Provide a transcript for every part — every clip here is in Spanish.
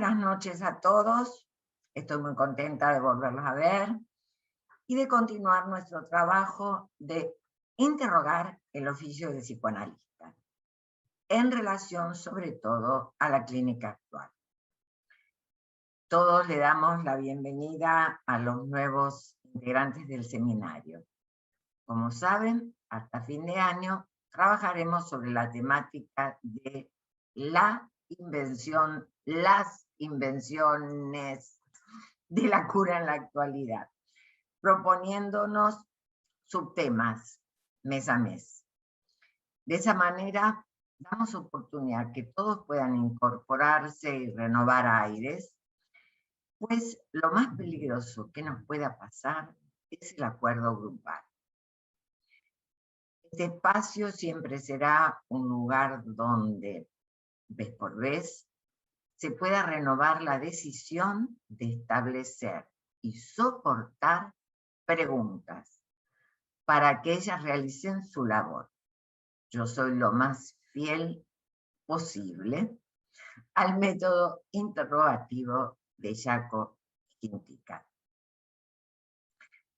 buenas noches a todos. Estoy muy contenta de volverlos a ver y de continuar nuestro trabajo de interrogar el oficio de psicoanalista en relación sobre todo a la clínica actual. Todos le damos la bienvenida a los nuevos integrantes del seminario. Como saben, hasta fin de año trabajaremos sobre la temática de las invenciones de la cura en la actualidad, proponiéndonos subtemas mes a mes. De esa manera, damos oportunidad que todos puedan incorporarse y renovar aires, pues lo más peligroso que nos pueda pasar es el acuerdo grupal. Este espacio siempre será un lugar donde, vez por vez, se pueda renovar la decisión de establecer y soportar preguntas para que ellas realicen su labor. Yo soy lo más fiel posible al método interrogativo de Jaco Quintica.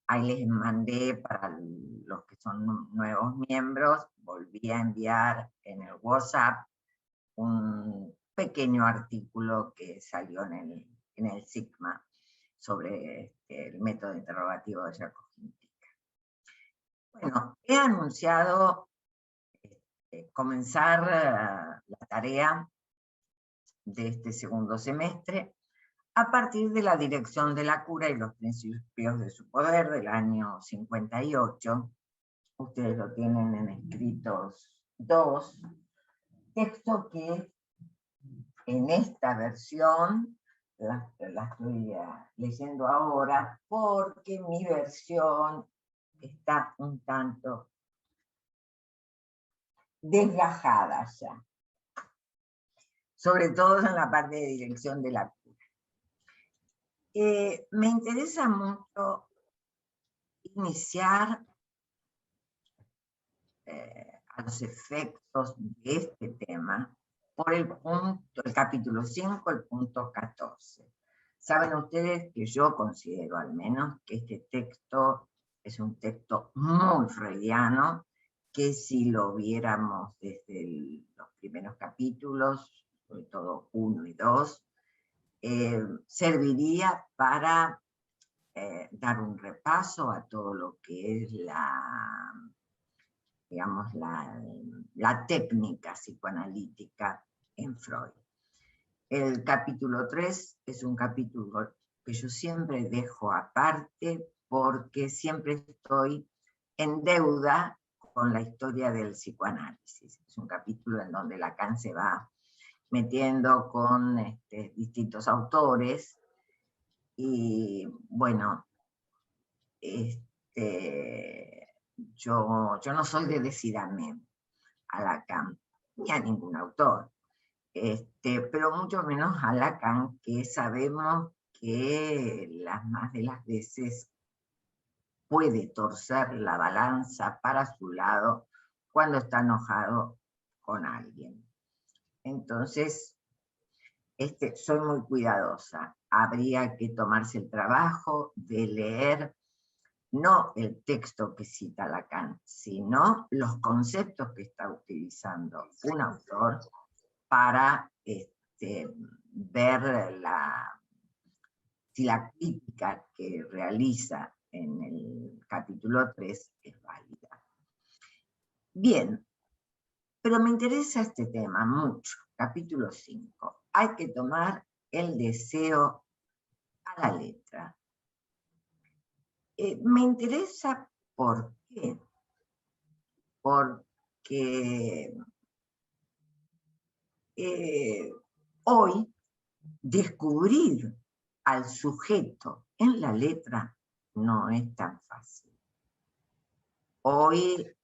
Ahí les mandé para los que son nuevos miembros, volví a enviar en el WhatsApp un pequeño artículo que salió en el Sigma sobre el método interrogativo de Jaco Quintica. Bueno, he anunciado comenzar la tarea de este segundo semestre a partir de la Dirección de la Cura y los Principios de su Poder del año 58. Ustedes lo tienen en escritos 2, texto que en esta versión la estoy leyendo ahora porque mi versión está un tanto desgajada ya, sobre todo en la parte de dirección de la cura. Me interesa mucho iniciar a los efectos de este tema por el capítulo 5, el punto 14. Saben ustedes que yo considero al menos que este texto es un texto muy freudiano, que si lo viéramos desde los primeros capítulos, sobre todo 1 y 2, serviría para dar un repaso a todo lo que es la técnica psicoanalítica en Freud. El capítulo 3 es un capítulo que yo siempre dejo aparte porque siempre estoy en deuda con la historia del psicoanálisis. Es un capítulo en donde Lacan se va metiendo con distintos autores y bueno, yo no soy de decir amén a Lacan ni a ningún autor, pero mucho menos a Lacan, que sabemos que más de las veces puede torcer la balanza para su lado cuando está enojado con alguien. Entonces, soy muy cuidadosa. Habría que tomarse el trabajo de leer no el texto que cita Lacan, sino los conceptos que está utilizando un autor para ver si la crítica que realiza en el capítulo 3 es válida. Bien, pero me interesa este tema mucho. Capítulo 5. Hay que tomar el deseo a la letra. Me interesa ¿por qué? Porque hoy descubrir al sujeto en la letra no es tan fácil. Hoy,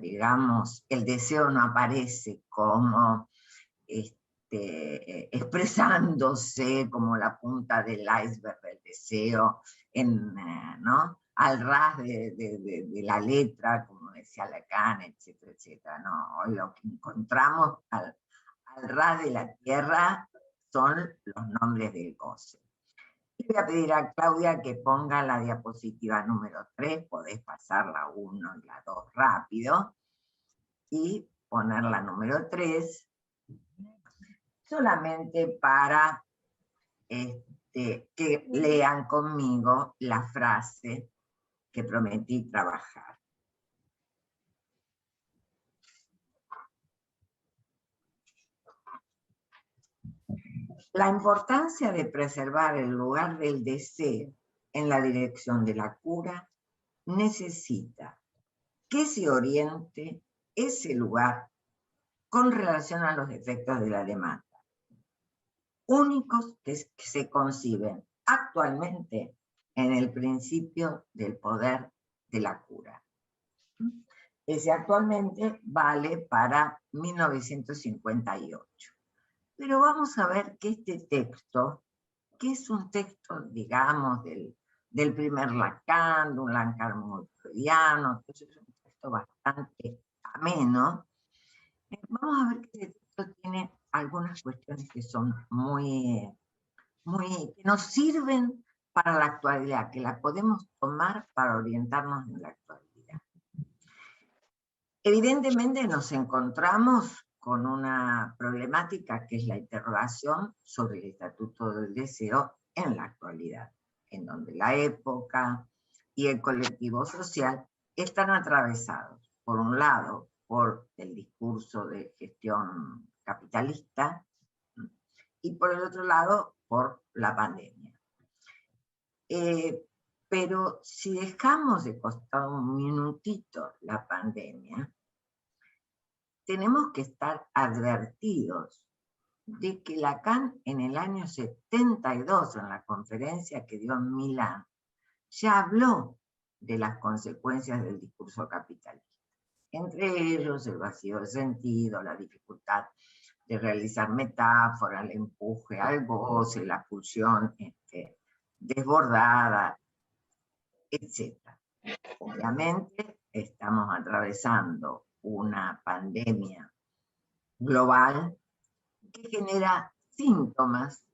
digamos, el deseo no aparece como expresándose como la punta del iceberg del deseo, ¿no? Al ras de la letra, como decía Lacan, etcétera, etcétera. No, hoy lo que encontramos al ras de la tierra son los nombres del goce. Y voy a pedir a Claudia que ponga la diapositiva número 3, podés pasar la 1 y la 2 rápido, y poner la número 3, solamente para que lean conmigo la frase que prometí trabajar. La importancia de preservar el lugar del deseo en la dirección de la cura necesita que se oriente ese lugar con relación a los efectos de la demanda, únicos que se conciben actualmente en el principio del poder de la cura. Ese actualmente vale para 1958. Pero vamos a ver que este texto, que es un texto, digamos, del primer Lacan, de un Lacan muy freudiano, es un texto bastante ameno, vamos a ver que este texto tiene algunas cuestiones que son que nos sirven para la actualidad, que la podemos tomar para orientarnos en la actualidad. Evidentemente nos encontramos con una problemática que es la interrogación sobre el estatuto del deseo en la actualidad, en donde la época y el colectivo social están atravesados, por un lado, por el discurso de gestión capitalista y por el otro lado, por la pandemia. Pero si dejamos de costado un minutito la pandemia, tenemos que estar advertidos de que Lacan en el año 72, en la conferencia que dio en Milán, ya habló de las consecuencias del discurso capitalista. Entre ellos el vacío de sentido, la dificultad de realizar metáforas, el empuje al goce, la pulsión desbordada, etc. Obviamente estamos atravesando una pandemia global que genera síntomas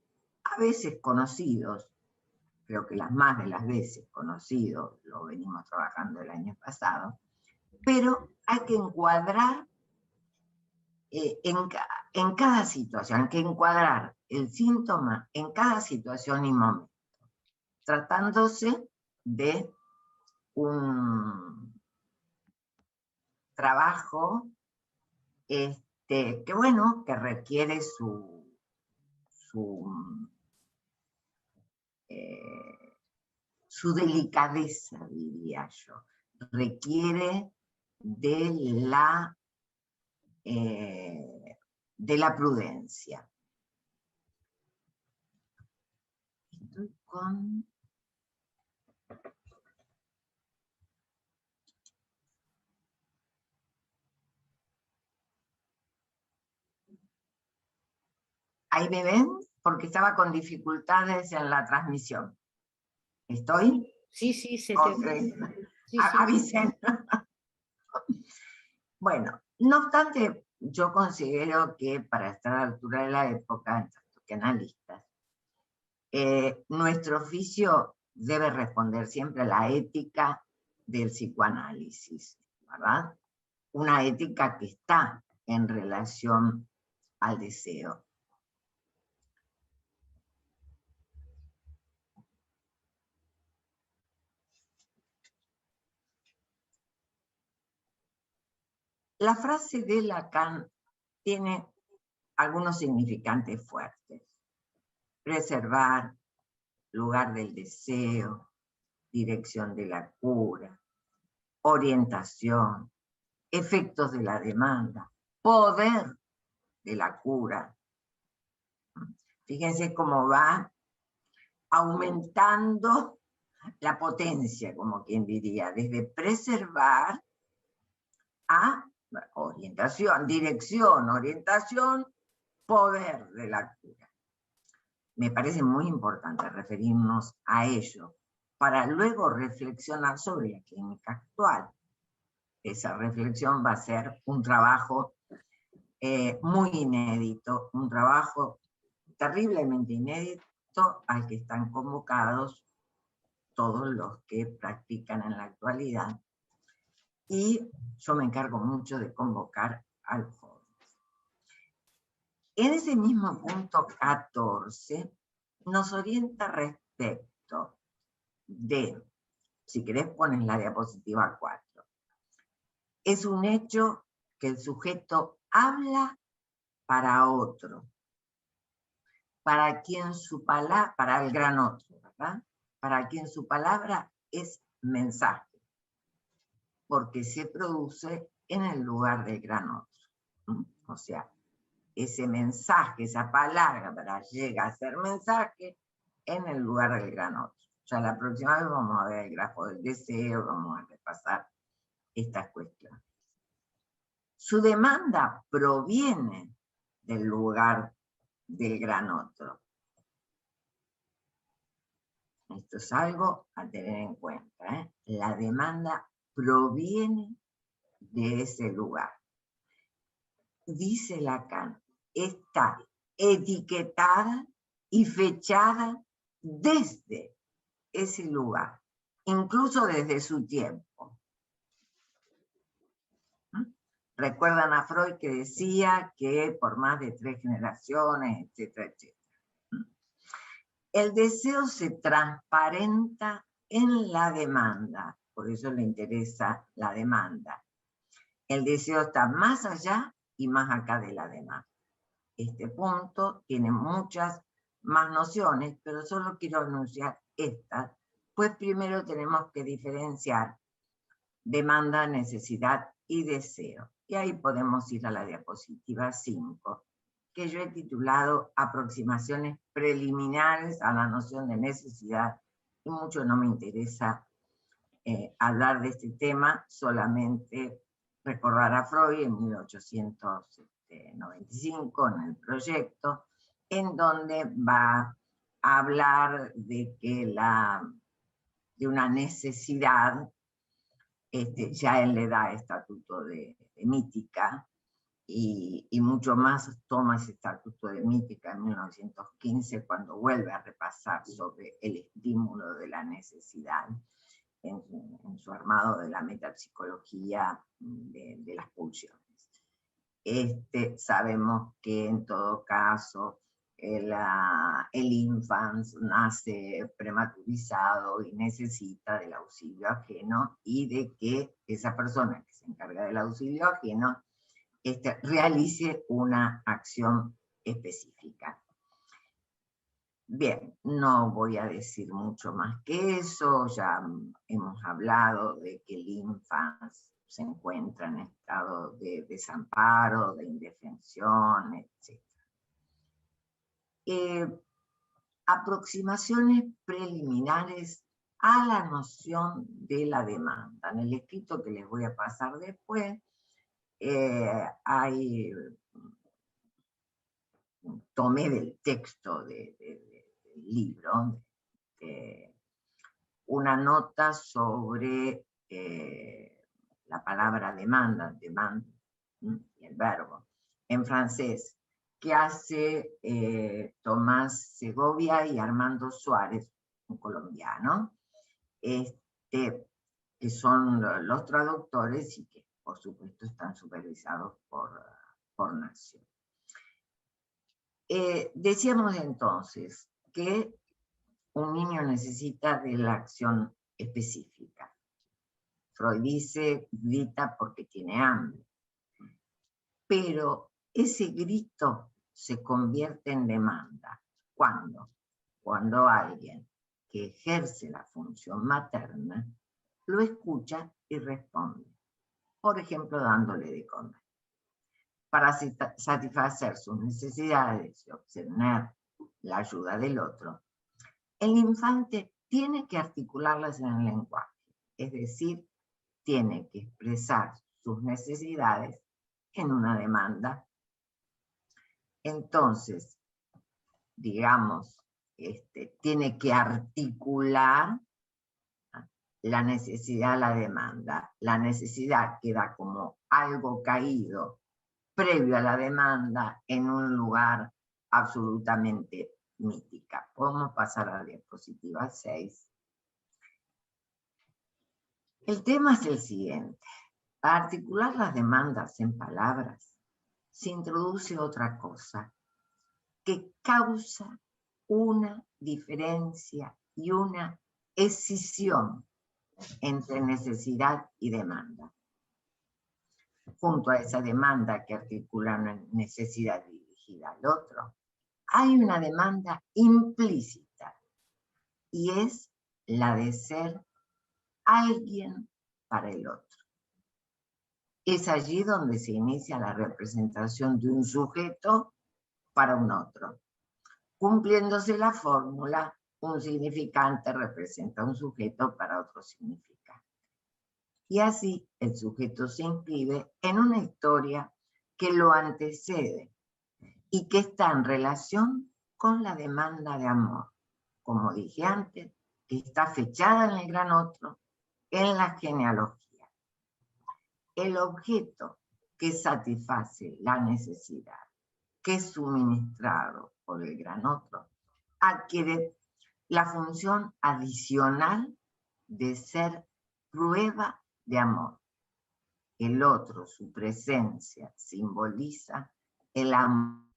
a veces conocidos, creo que las más de las veces conocidos, lo venimos trabajando el año pasado, pero hay que encuadrar en cada situación, hay que encuadrar el síntoma en cada situación y momento, tratándose de un trabajo que bueno, que requiere su delicadeza, diría yo. Requiere de la prudencia. Estoy con... ¿Ahí me ven? Porque estaba con dificultades en la transmisión. ¿Estoy? Sí, se okay. te ve. Sí, avisen. Bueno, no obstante, yo considero que para estar a la altura de la época, en tanto que analistas, nuestro oficio debe responder siempre a la ética del psicoanálisis, ¿verdad? Una ética que está en relación al deseo. La frase de Lacan tiene algunos significantes fuertes. Preservar, lugar del deseo, dirección de la cura, orientación, efectos de la demanda, poder de la cura. Fíjense cómo va aumentando la potencia, como quien diría, desde preservar a orientación, dirección, orientación, poder de la cura. Me parece muy importante referirnos a ello para luego reflexionar sobre la clínica actual. Esa reflexión va a ser un trabajo muy inédito, un trabajo terriblemente inédito al que están convocados todos los que practican en la actualidad. Y yo me encargo mucho de convocar al joven. En ese mismo punto 14 nos orienta respecto de, si querés pones la diapositiva 4, es un hecho que el sujeto habla para otro, para quien su palabra, para el gran otro, ¿verdad? Para quien su palabra es mensaje, porque se produce en el lugar del gran otro. O sea, ese mensaje, esa palabra llega a ser mensaje en el lugar del gran otro. Ya la próxima vez vamos a ver el grafo del deseo, vamos a repasar estas cuestiones. Su demanda proviene del lugar del gran otro. Esto es algo a tener en cuenta, ¿eh? La demanda proviene de ese lugar. Dice Lacan, está etiquetada y fechada desde ese lugar, incluso desde su tiempo. Recuerdan a Freud que decía que por más de 3 generaciones, etcétera, etcétera. El deseo se transparenta en la demanda, por eso le interesa la demanda. El deseo está más allá y más acá de la demanda. Este punto tiene muchas más nociones, pero solo quiero anunciar estas, pues primero tenemos que diferenciar demanda, necesidad y deseo. Y ahí podemos ir a la diapositiva 5, que yo he titulado Aproximaciones preliminares a la noción de necesidad, y mucho no me interesa hablar de este tema, solamente recordar a Freud en 1895 en el proyecto, en donde va a hablar de que de una necesidad, ya él le da estatuto de mítica, y mucho más toma ese estatuto de mítica en 1915, cuando vuelve a repasar sobre el estímulo de la necesidad en su armado de la metapsicología de las pulsiones. Sabemos que en todo caso el infant nace prematurizado y necesita del auxilio ajeno, y de que esa persona que se encarga del auxilio ajeno realice una acción específica. Bien, no voy a decir mucho más que eso, ya hemos hablado de que el infant se encuentra en estado de desamparo, de indefensión, etc. Aproximaciones preliminares a la noción de la demanda. En el escrito que les voy a pasar después, tomé del texto del libro una nota sobre la palabra demanda, demand, y el verbo, en francés, que hace Tomás Segovia y Armando Suárez, un colombiano, que son los traductores y que por supuesto están supervisados por Nación. Decíamos entonces que un niño necesita de la acción específica. Freud dice, grita porque tiene hambre. Pero ese grito se convierte en demanda. ¿Cuándo? Cuando alguien que ejerce la función materna lo escucha y responde. Por ejemplo, dándole de comer. Para satisfacer sus necesidades y obtener la ayuda del otro, el infante tiene que articularlas en el lenguaje, es decir, tiene que expresar sus necesidades en una demanda. Entonces, digamos, tiene que articular la necesidad a la demanda. La necesidad queda como algo caído previo a la demanda en un lugar absolutamente mítica. Podemos pasar a la diapositiva 6. El tema es el siguiente. Para articular las demandas en palabras, se introduce otra cosa que causa una diferencia y una escisión entre necesidad y demanda. Junto a esa demanda que articula una necesidad dirigida al otro, hay una demanda implícita y es la de ser alguien para el otro. Es allí donde se inicia la representación de un sujeto para un otro. Cumpliéndose la fórmula, un significante representa un sujeto para otro significante. Y así el sujeto se inscribe en una historia que lo antecede y que está en relación con la demanda de amor, como dije antes, que está fechada en el gran otro, en la genealogía. El objeto que satisface la necesidad, que es suministrado por el gran otro, adquiere la función adicional de ser prueba de amor. El otro, su presencia, simboliza el amor,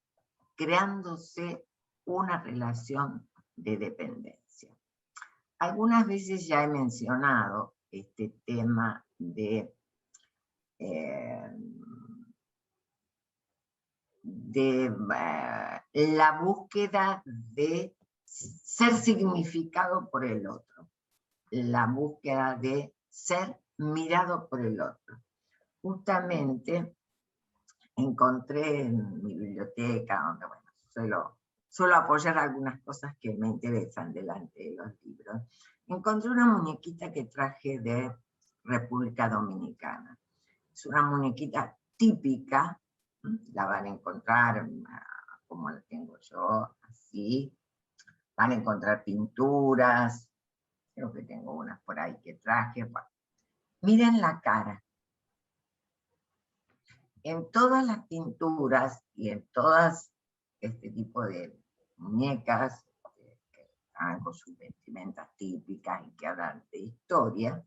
creándose una relación de dependencia. Algunas veces ya he mencionado este tema de la búsqueda de ser significado por el otro, la búsqueda de ser mirado por el otro. Justamente encontré en mi biblioteca, donde bueno, suelo apoyar algunas cosas que me interesan delante de los libros, encontré una muñequita que traje de República Dominicana. Es una muñequita típica, la van a encontrar como la tengo yo, así. Van a encontrar pinturas, creo que tengo unas por ahí que traje. Bueno, miren la cara. En todas las pinturas y en todas este tipo de muñecas que están con sus vestimentas típicas y que hablan de historia,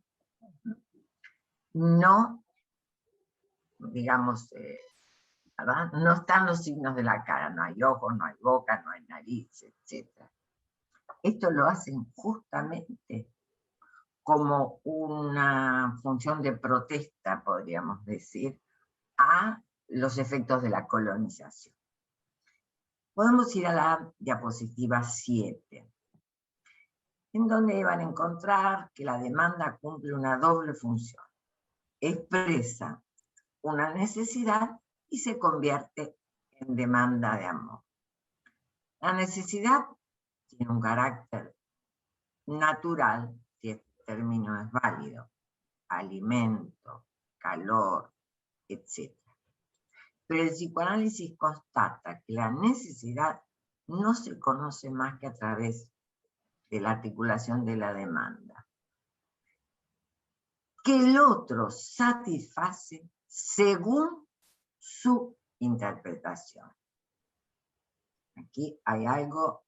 no, digamos, ¿verdad? No están los signos de la cara, no hay ojos, no hay boca, no hay nariz, etc. Esto lo hacen justamente como una función de protesta, podríamos decir, a los efectos de la colonización. Podemos ir a la diapositiva 7, en donde van a encontrar que la demanda cumple una doble función. Expresa una necesidad y se convierte en demanda de amor. La necesidad tiene un carácter natural, si este término es válido, alimento, calor, etc. Pero el psicoanálisis constata que la necesidad no se conoce más que a través de la articulación de la demanda, que el otro satisface según su interpretación. Aquí hay algo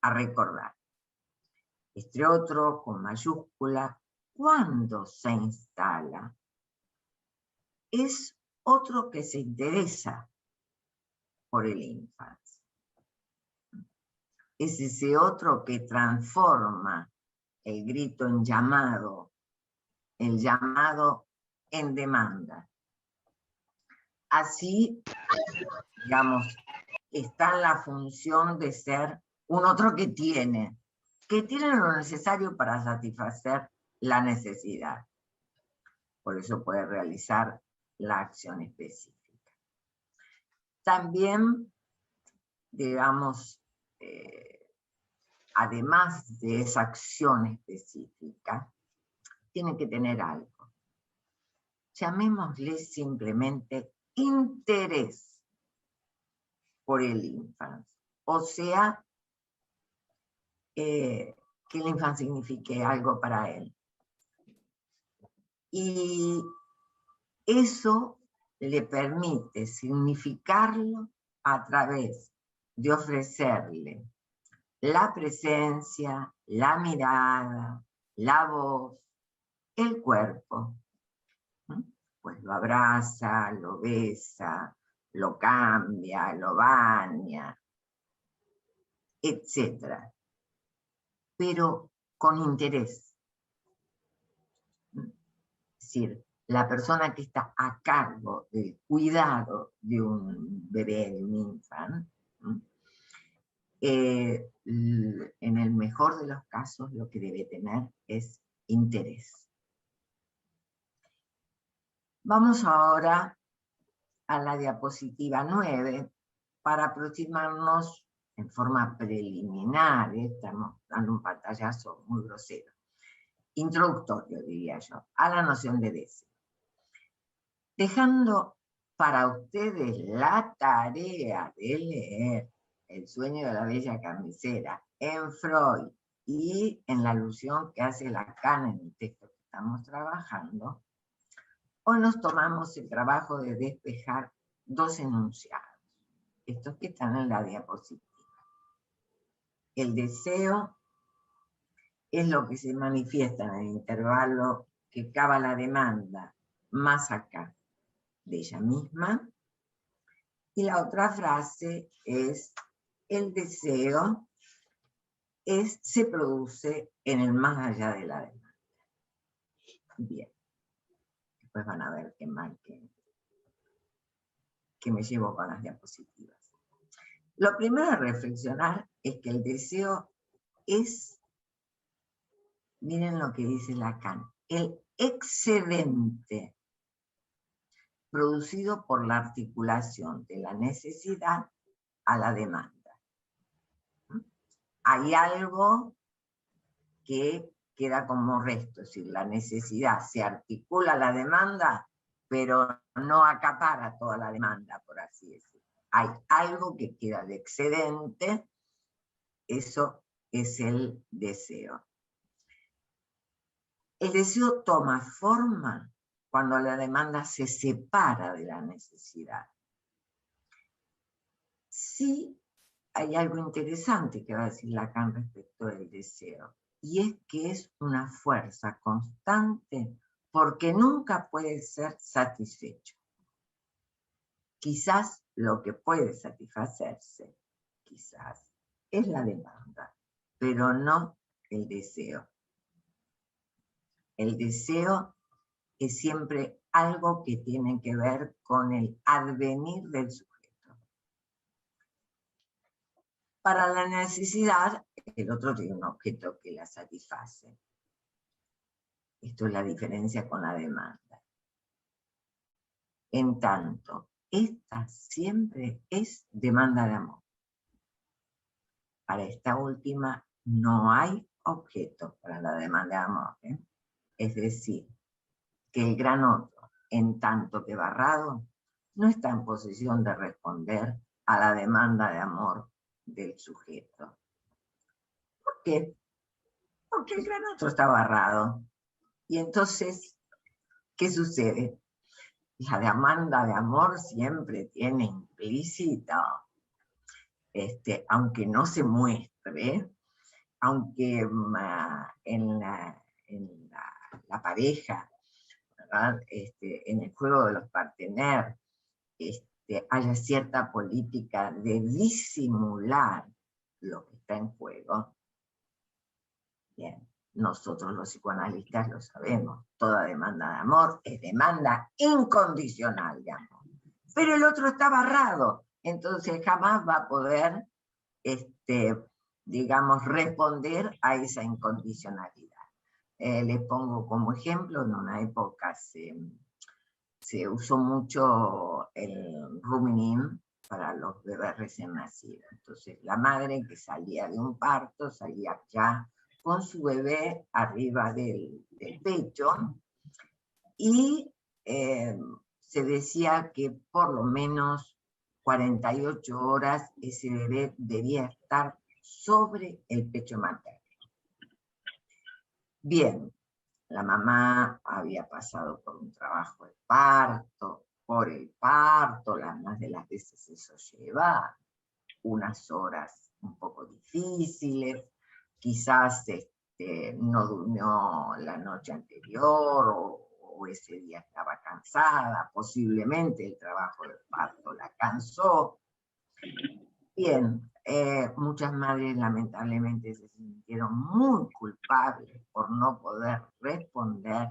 a recordar. Este otro, con mayúscula, cuando se instala, es otro que se interesa por el infancia. Es ese otro que transforma el grito en llamado, el llamado en demanda. Así, digamos, está en la función de ser un otro que tiene lo necesario para satisfacer la necesidad. Por eso puede realizar la acción específica. También, digamos, además de esa acción específica, tiene que tener algo. Llamémosle simplemente interés por el infante. O sea, que el infante signifique algo para él. Y eso le permite significarlo a través de ofrecerle la presencia, la mirada, la voz, el cuerpo. Pues lo abraza, lo besa, lo cambia, lo baña, etc. Pero con interés. Es decir, la persona que está a cargo del cuidado de un bebé, de un infante, en el mejor de los casos lo que debe tener es interés. Vamos ahora a la diapositiva 9 para aproximarnos en forma preliminar, estamos dando un pantallazo muy grosero, introductorio diría yo, a la noción de deseo. Dejando para ustedes la tarea de leer El sueño de la bella carnicera en Freud y en la alusión que hace Lacan en el texto que estamos trabajando, hoy nos tomamos el trabajo de despejar dos enunciados, estos que están en la diapositiva. El deseo es lo que se manifiesta en el intervalo que cava la demanda más acá de ella misma, y la otra frase es: el deseo se produce en el más allá de la demanda. Bien, después van a ver qué mal que me llevo con las diapositivas. Lo primero a reflexionar es que el deseo es, miren lo que dice Lacan, el excedente producido por la articulación de la necesidad a la demanda. Hay algo que queda como resto, es decir, la necesidad se articula a la demanda, pero no acapara toda la demanda, por así decirlo. Hay algo que queda de excedente, eso es el deseo. El deseo toma forma cuando la demanda se separa de la necesidad. Sí, hay algo interesante que va a decir Lacan respecto del deseo, y es que es una fuerza constante porque nunca puede ser satisfecho. Quizás lo que puede satisfacerse, quizás, es la demanda, pero no el deseo. El deseo es siempre algo que tiene que ver con el advenir del sujeto. Para la necesidad, el otro tiene un objeto que la satisface. Esto es la diferencia con la demanda. En tanto, esta siempre es demanda de amor. Para esta última no hay objeto para la demanda de amor. Es decir, que el gran otro, en tanto que barrado, no está en posición de responder a la demanda de amor del sujeto. ¿Por qué? Porque el gran otro está barrado. Y entonces, ¿qué sucede? La demanda de amor siempre tiene implícito, aunque no se muestre, aunque en la pareja, ¿verdad? En el juego de los partener, haya cierta política de disimular lo que está en juego. Bien, nosotros los psicoanalistas lo sabemos, toda demanda de amor es demanda incondicional de amor. Pero el otro está barrado, entonces jamás va a poder, digamos, responder a esa incondicionalidad. Les pongo como ejemplo, en una época se usó mucho el ruminín para los bebés recién nacidos. Entonces la madre que salía de un parto, salía ya con su bebé arriba del pecho, y se decía que por lo menos 48 horas ese bebé debía estar sobre el pecho materno. Bien, la mamá había pasado por un trabajo de parto, por el parto, las más de las veces eso lleva unas horas un poco difíciles, quizás no durmió la noche anterior o ese día estaba cansada, posiblemente el trabajo de parto la cansó. Bien, muchas madres lamentablemente se sintieron muy culpables por no poder responder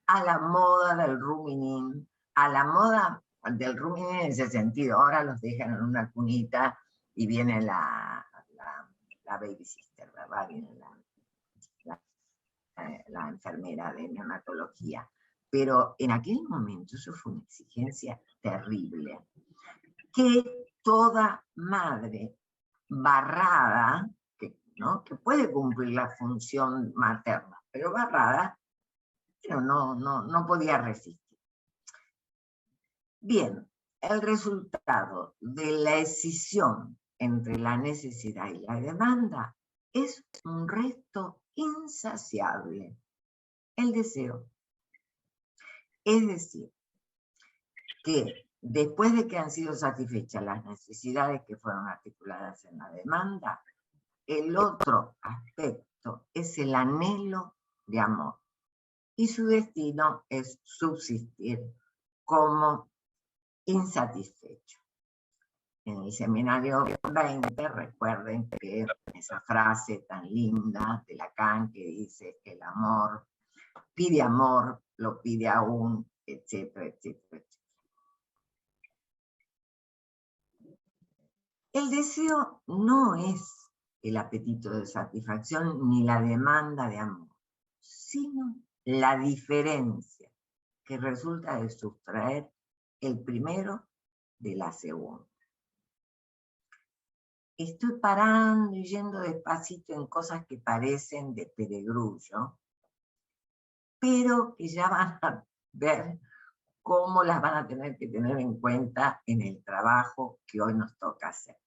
a la moda del rooming, a la moda del rooming en ese sentido. Ahora los dejan en una cunita y viene la babysitter, ¿verdad? Viene la enfermera de neonatología. Pero en aquel momento eso fue una exigencia terrible, que toda madre barrada, ¿no? Que puede cumplir la función materna, pero barrada, pero no podía resistir. Bien, el resultado de la escisión entre la necesidad y la demanda es un resto insaciable, el deseo. Es decir, que después de que han sido satisfechas las necesidades que fueron articuladas en la demanda, el otro aspecto es el anhelo de amor. Y su destino es subsistir como insatisfecho. En el seminario 20, recuerden que esa frase tan linda de Lacan que dice que el amor, lo pide aún, etcétera, etcétera, etcétera. El deseo no es el apetito de satisfacción ni la demanda de amor, sino la diferencia que resulta de sustraer el primero de la segunda. Estoy parando y yendo despacito en cosas que parecen de perogrullo, pero que ya van a ver cómo las van a tener que tener en cuenta en el trabajo que hoy nos toca hacer.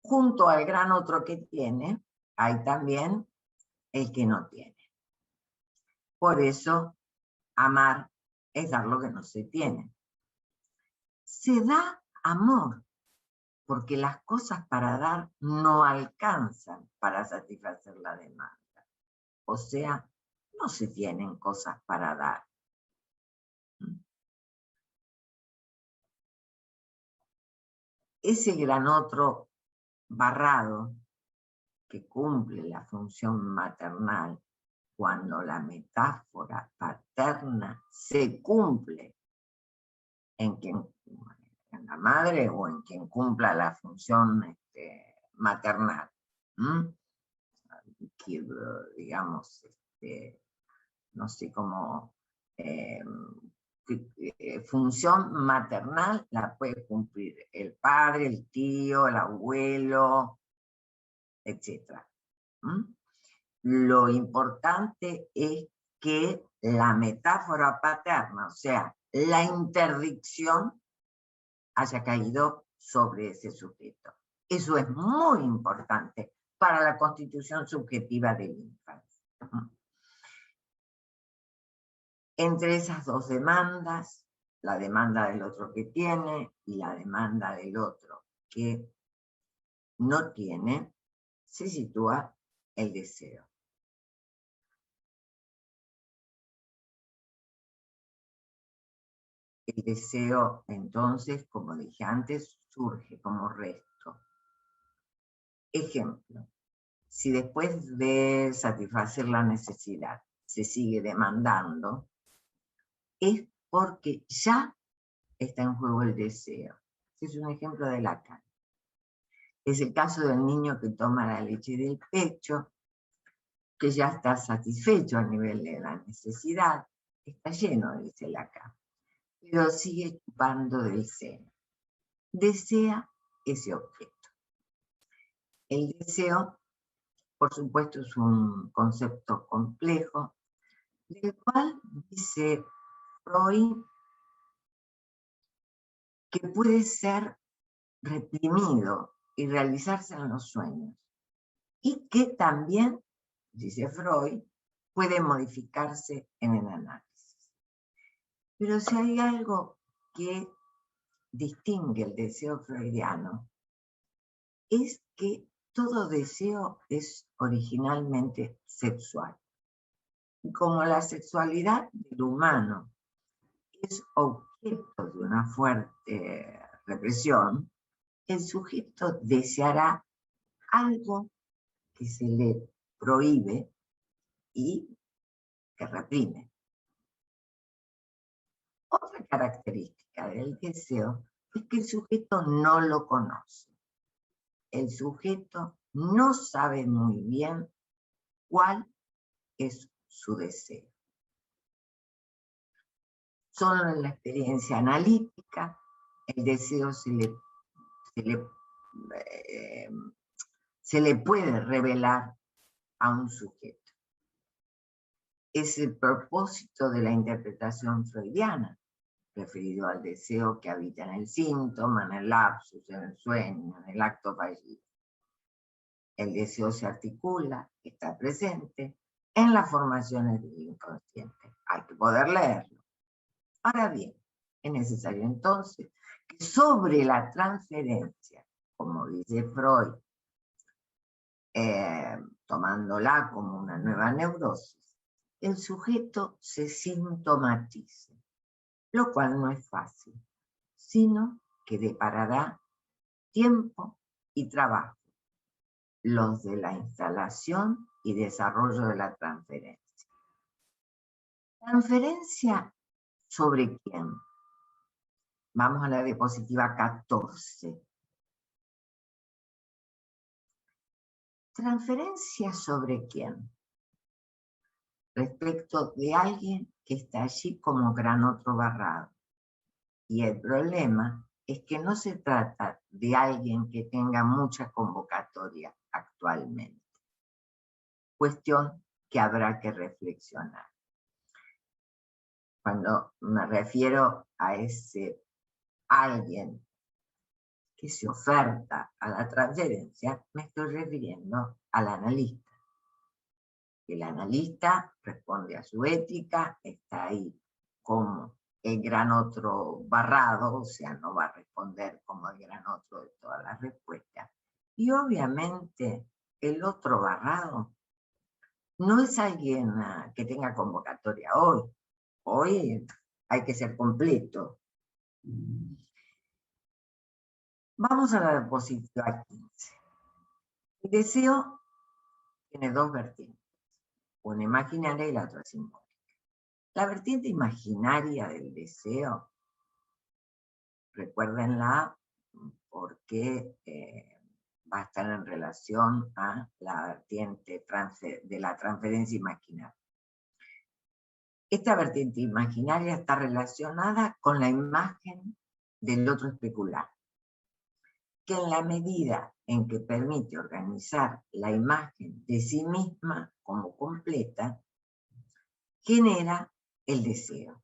Junto al gran otro que tiene, hay también el que no tiene. Por eso, amar es dar lo que no se tiene. Se da amor, porque las cosas para dar no alcanzan para satisfacer la demanda. O sea, no se tienen cosas para dar. Ese gran otro barrado que cumple la función maternal cuando la metáfora paterna se cumple en la madre o en quien cumpla la función maternal. Que, digamos, no sé cómo, función maternal la puede cumplir el padre, el tío, el abuelo, etc. Lo importante es que la metáfora paterna, o sea, la interdicción, haya caído sobre ese sujeto. Eso es muy importante para la constitución subjetiva del infante. Entre esas dos demandas, la demanda del otro que tiene y la demanda del otro que no tiene, se sitúa el deseo. El deseo, entonces, como dije antes, surge como resto. Ejemplo, si después de satisfacer la necesidad se sigue demandando, es porque ya está en juego el deseo. Este es un ejemplo de Lacan. Es el caso del niño que toma la leche del pecho, que ya está satisfecho a nivel de la necesidad, está lleno, dice Lacan, pero sigue chupando del seno. Desea ese objeto. El deseo, por supuesto, es un concepto complejo, del cual dice Freud que puede ser reprimido y realizarse en los sueños, y que también, dice Freud, puede modificarse en el análisis. Pero si hay algo que distingue el deseo freudiano, es que todo deseo es originalmente sexual. Y como la sexualidad del humano es objeto de una fuerte represión, el sujeto deseará algo que se le prohíbe y que reprime. Otra característica del deseo es que el sujeto no lo conoce. El sujeto no sabe muy bien cuál es su deseo. Solo en la experiencia analítica el deseo se le puede revelar a un sujeto. Es el propósito de la interpretación freudiana, referido al deseo que habita en el síntoma, en el lapsus, en el sueño, en el acto fallido. El deseo se articula, está presente en las formaciones del inconsciente. Hay que poder leerlo. Ahora bien, es necesario entonces que sobre la transferencia, como dice Freud, tomándola como una nueva neurosis, el sujeto se sintomatice, lo cual no es fácil, sino que deparará tiempo y trabajo, los de la instalación y desarrollo de la transferencia. ¿Transferencia sobre quién? Vamos a la diapositiva 14. ¿Transferencia sobre quién? Respecto de alguien que está allí como gran otro barrado. Y el problema es que no se trata de alguien que tenga mucha convocatoria actualmente. Cuestión que habrá que reflexionar. Cuando me refiero a ese alguien que se oferta a la transferencia, me estoy refiriendo al analista. El analista responde a su ética, está ahí como el gran otro barrado, o sea, no va a responder como el gran otro de todas las respuestas. Y obviamente el otro barrado no es alguien que tenga convocatoria hoy. Hoy hay que ser completo. Vamos a la diapositiva 15. El deseo tiene dos vertientes, una imaginaria y la otra simbólica. La vertiente imaginaria del deseo, recuérdenla porque va a estar en relación a la vertiente de la transferencia imaginaria. Esta vertiente imaginaria está relacionada con la imagen del otro especular, que en la medida en que permite organizar la imagen de sí misma como completa, genera el deseo.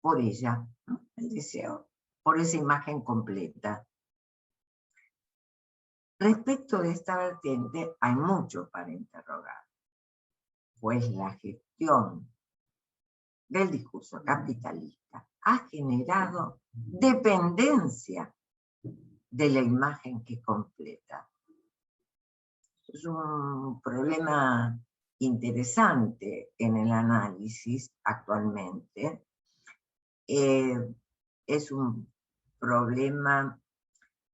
Por ella, ¿no? El deseo por esa imagen completa. Respecto de esta vertiente hay mucho para interrogar, pues la gestión del discurso capitalista ha generado dependencia de la imagen que completa. Es un problema interesante en el análisis actualmente. Es un problema,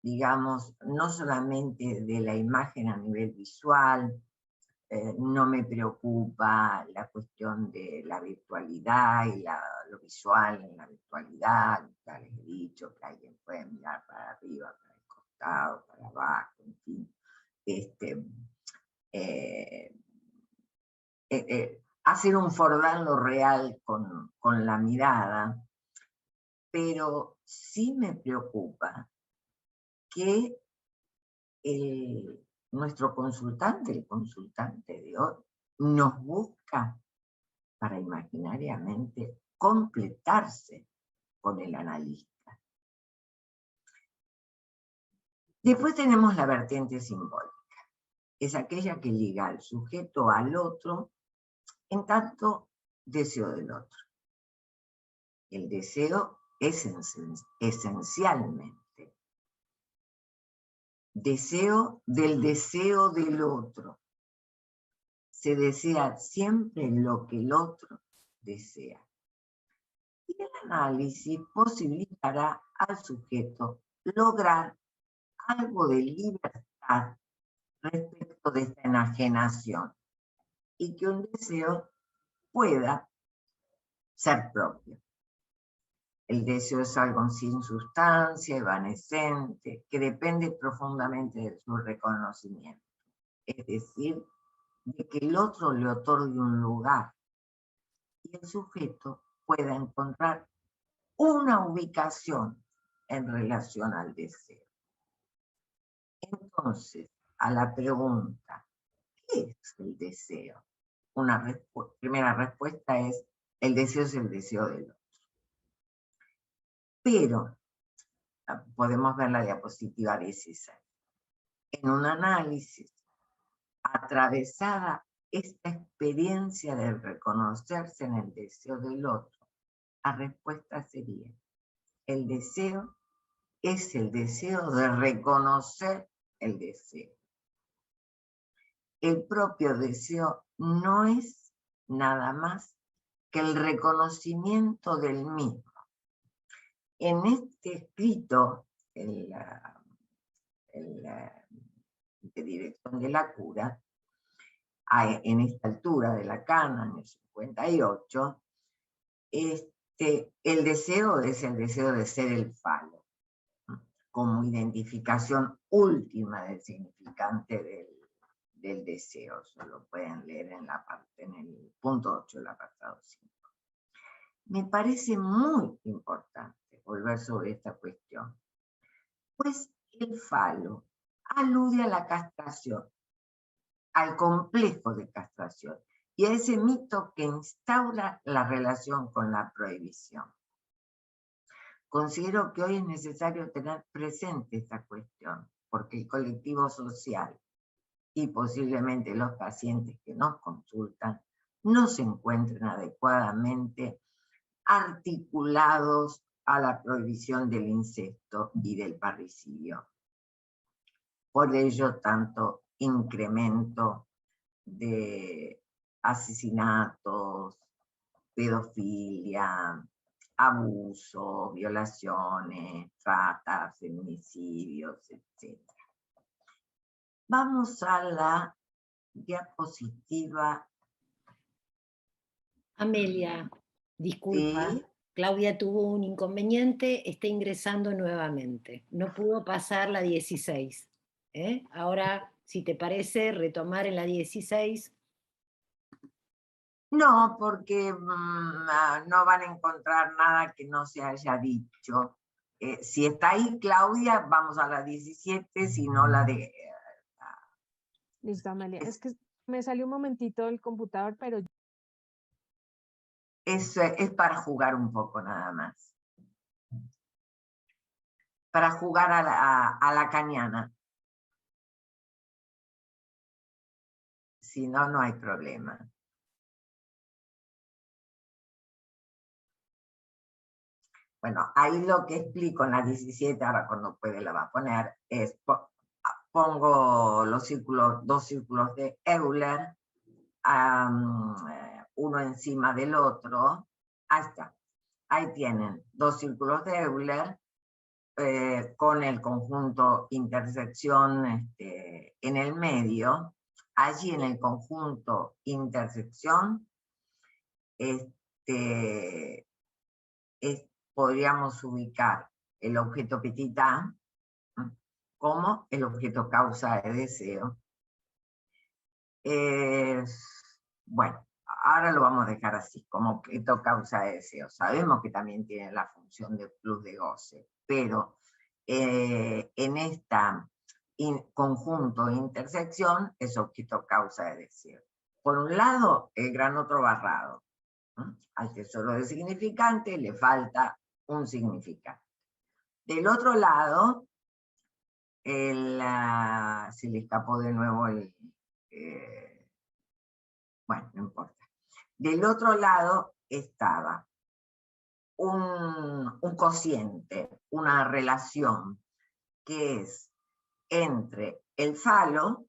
digamos, no solamente de la imagen a nivel visual, no me preocupa la cuestión de la virtualidad y lo visual en la virtualidad, ya les he dicho que alguien puede mirar para arriba, para el costado, para abajo, en fin. Hacer un Fordán lo real con la mirada, pero sí me preocupa que nuestro consultante, el consultante de hoy, nos busca para imaginariamente completarse con el analista. Después tenemos la vertiente simbólica. Es aquella que liga al sujeto al otro en tanto deseo del otro. El deseo es esencialmente deseo del deseo del otro. Se desea siempre lo que el otro desea. Y el análisis posibilitará al sujeto lograr algo de libertad respecto de esta enajenación y que un deseo pueda ser propio. El deseo es algo sin sustancia, evanescente, que depende profundamente de su reconocimiento. Es decir, de que el otro le otorgue un lugar y el sujeto pueda encontrar una ubicación en relación al deseo. Entonces, a la pregunta, ¿qué es el deseo? Una primera respuesta es, el deseo es el deseo del otro. Pero, podemos ver la diapositiva 16. En un análisis, atravesada esta experiencia de reconocerse en el deseo del otro, la respuesta sería, el deseo es el deseo de reconocer el deseo. El propio deseo no es nada más que el reconocimiento del mismo. En este escrito, de dirección de la cura, en esta altura de la cana, en el 58, el deseo es el deseo de ser el falo, como identificación última del significante del deseo. Eso lo pueden leer en el punto 8 del apartado 5. Me parece muy importante volver sobre esta cuestión, pues el falo alude a la castración, al complejo de castración y a ese mito que instaura la relación con la prohibición. Considero que hoy es necesario tener presente esta cuestión, porque el colectivo social y posiblemente los pacientes que nos consultan no se encuentran adecuadamente articulados a la prohibición del incesto y del parricidio. Por ello, tanto incremento de asesinatos, pedofilia, abusos, violaciones, tratas, feminicidios, etc. Vamos a la diapositiva. Amelia, disculpa, Sí. Claudia tuvo un inconveniente, está ingresando nuevamente. No pudo pasar la 16. Ahora, si te parece, retomar en la 16. No, porque no van a encontrar nada que no se haya dicho. Si está ahí Claudia, vamos a la 17, si no la de... Listo, Amelia. Es que me salió un momentito el computador, pero... Es para jugar un poco nada más. Para jugar a la cañana. Si no, no hay problema. Bueno, ahí lo que explico en la 17, ahora cuando puede la va a poner, es pongo los círculos, dos círculos de Euler, uno encima del otro. Ahí está. Ahí tienen dos círculos de Euler con el conjunto intersección en el medio. Allí en el conjunto intersección podríamos ubicar el objeto petit a como el objeto causa de deseo. Bueno, ahora lo vamos a dejar así, como objeto causa de deseo. Sabemos que también tiene la función de plus de goce, pero en esta conjunto de intersección es objeto causa de deseo. Por un lado, el gran otro barrado. Al tesoro de significante le falta un significante. Del otro lado, se le escapó de nuevo bueno, no importa. Del otro lado estaba un cociente, una relación, que es entre el falo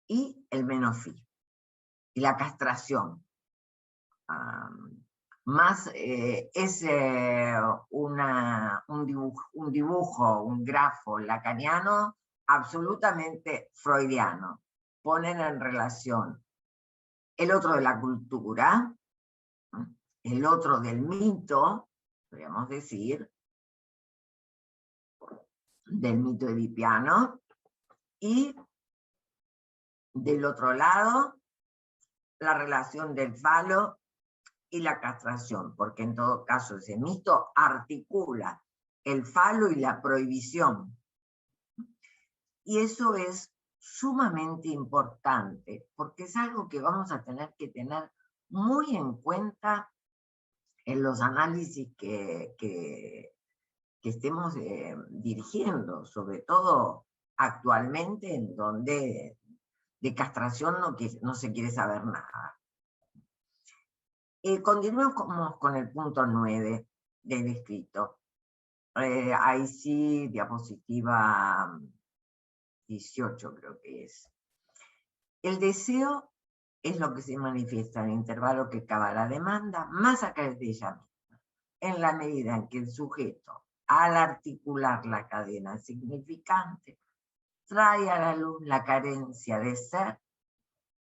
y el menofí, y la castración. Más es un dibujo, un grafo lacaniano absolutamente freudiano. Ponen en relación el otro de la cultura, el otro del mito, podríamos decir, del mito edipiano, y del otro lado, la relación del falo y la castración, porque en todo caso ese mito articula el falo y la prohibición. Y eso es sumamente importante, porque es algo que vamos a tener que tener muy en cuenta en los análisis que estemos dirigiendo, sobre todo actualmente, en donde de castración no se quiere saber nada. Continuemos con el punto 9 del escrito. Ahí sí, diapositiva 18 creo que es. El deseo es lo que se manifiesta en el intervalo que cava la demanda, más acá de ella misma, en la medida en que el sujeto, al articular la cadena significante, trae a la luz la carencia de ser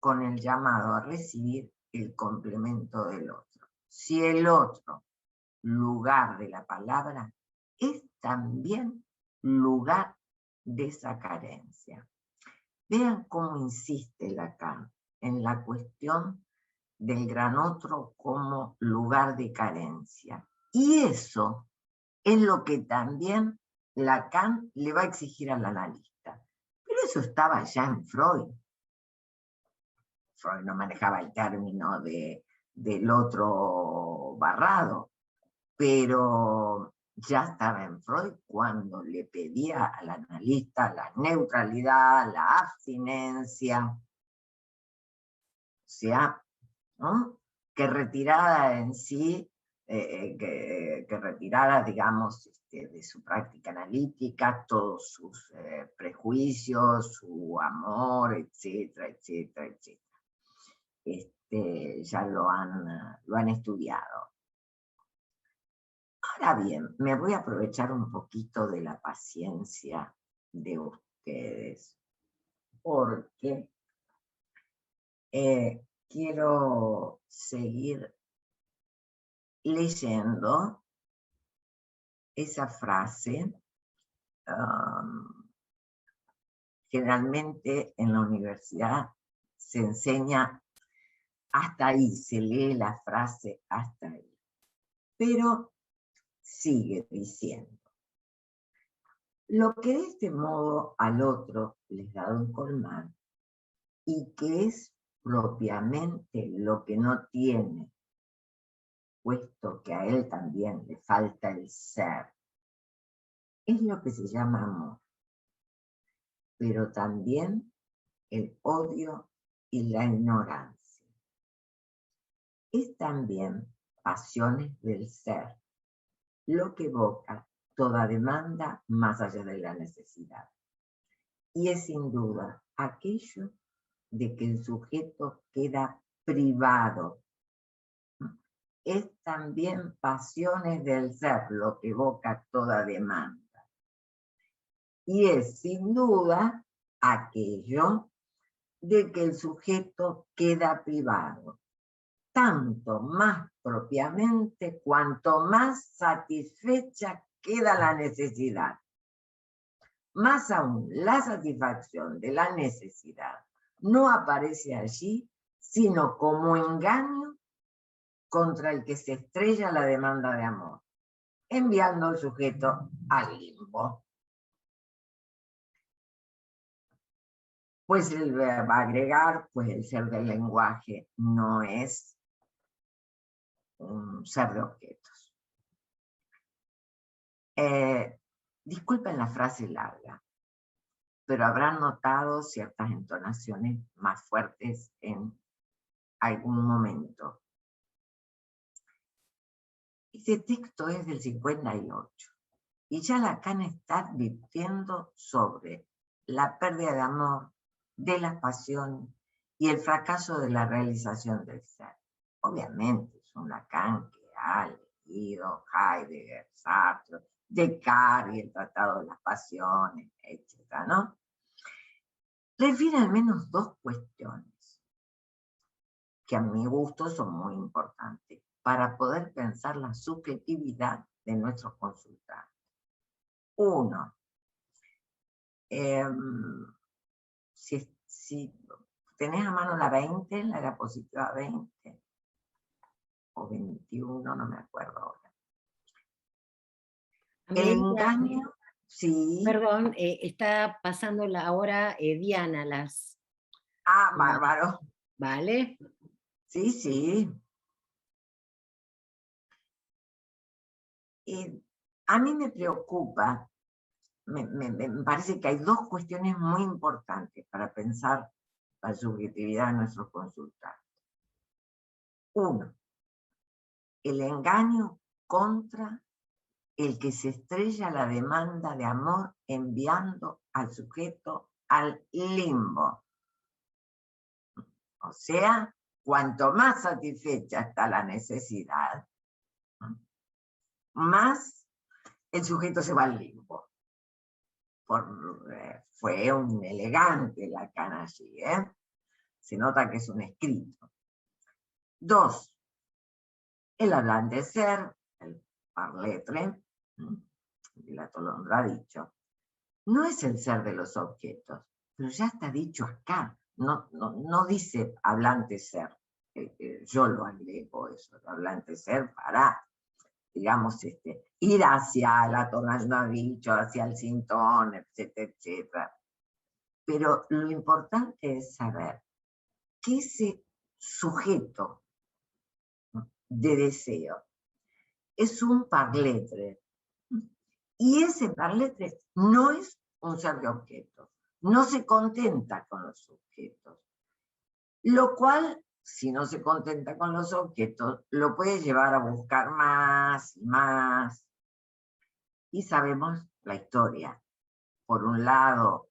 con el llamado a recibir el complemento del otro. Si el otro, lugar de la palabra, es también lugar de esa carencia. Vean cómo insiste Lacan en la cuestión del gran otro como lugar de carencia. Y eso es lo que también Lacan le va a exigir al analista. Pero eso estaba ya en Freud. Freud no manejaba el término del otro barrado, pero ya estaba en Freud cuando le pedía al analista la neutralidad, la abstinencia, o sea, ¿no? Que retirara en sí, que retirara, digamos, de su práctica analítica todos sus prejuicios, su amor, etcétera, etcétera, etcétera. Ya lo han estudiado. Ahora bien, me voy a aprovechar un poquito de la paciencia de ustedes, porque quiero seguir leyendo esa frase. Generalmente en la universidad se enseña hasta ahí, se lee la frase hasta ahí. Pero sigue diciendo: lo que de este modo al otro les da don colmar, y que es propiamente lo que no tiene, puesto que a él también le falta el ser, es lo que se llama amor, pero también el odio y la ignorancia. Es también pasiones del ser, lo que evoca toda demanda más allá de la necesidad. Y es sin duda aquello de que el sujeto queda privado. Es también pasiones del ser lo que evoca toda demanda. Y es sin duda aquello de que el sujeto queda privado, tanto más propiamente cuanto más satisfecha queda la necesidad. Más aún, la satisfacción de la necesidad no aparece allí sino como engaño contra el que se estrella la demanda de amor, enviando al sujeto al limbo. Pues él va a agregar, pues el ser del lenguaje no es un ser de objetos. Disculpen la frase larga, pero habrán notado ciertas entonaciones más fuertes en algún momento. Ese texto es del 58. Y ya Lacan está advirtiendo sobre la pérdida de amor, de las pasiones y el fracaso de la realización del ser. Obviamente es un Lacan que ha leído Heidegger, Sartre, Descartes y el Tratado de las Pasiones, etc., ¿no? Refiere al menos dos cuestiones que a mi gusto son muy importantes para poder pensar la subjetividad de nuestros consultantes. Uno, si tenés a mano la 20, la diapositiva 20, o 21, no me acuerdo ahora. El engaño, sí. Perdón, está pasando ahora Diana las... Ah, bárbaro. ¿Vale? Sí, sí. A mí me preocupa, me parece que hay dos cuestiones muy importantes para pensar la subjetividad de nuestros consultantes. Uno, el engaño contra el que se estrella la demanda de amor enviando al sujeto al limbo. O sea, cuanto más satisfecha está la necesidad, más el sujeto se va al limbo. Fue un elegante Lacan allí, ¿eh? Se nota que es un escrito. Dos, el hablante ser, el parletre, la Tolondra ha dicho, no es el ser de los objetos, pero ya está dicho acá, no dice hablante ser. Yo lo agrego eso, el hablante ser para, digamos, ir hacia la Tolondra dicho, hacia el sintón, etcétera, etcétera. Pero lo importante es saber que ese sujeto de deseo es un parletre. Y ese parletre no es un ser de objetos, no se contenta con los objetos. Lo cual, si no se contenta con los objetos, lo puede llevar a buscar más y más. Y sabemos la historia. Por un lado,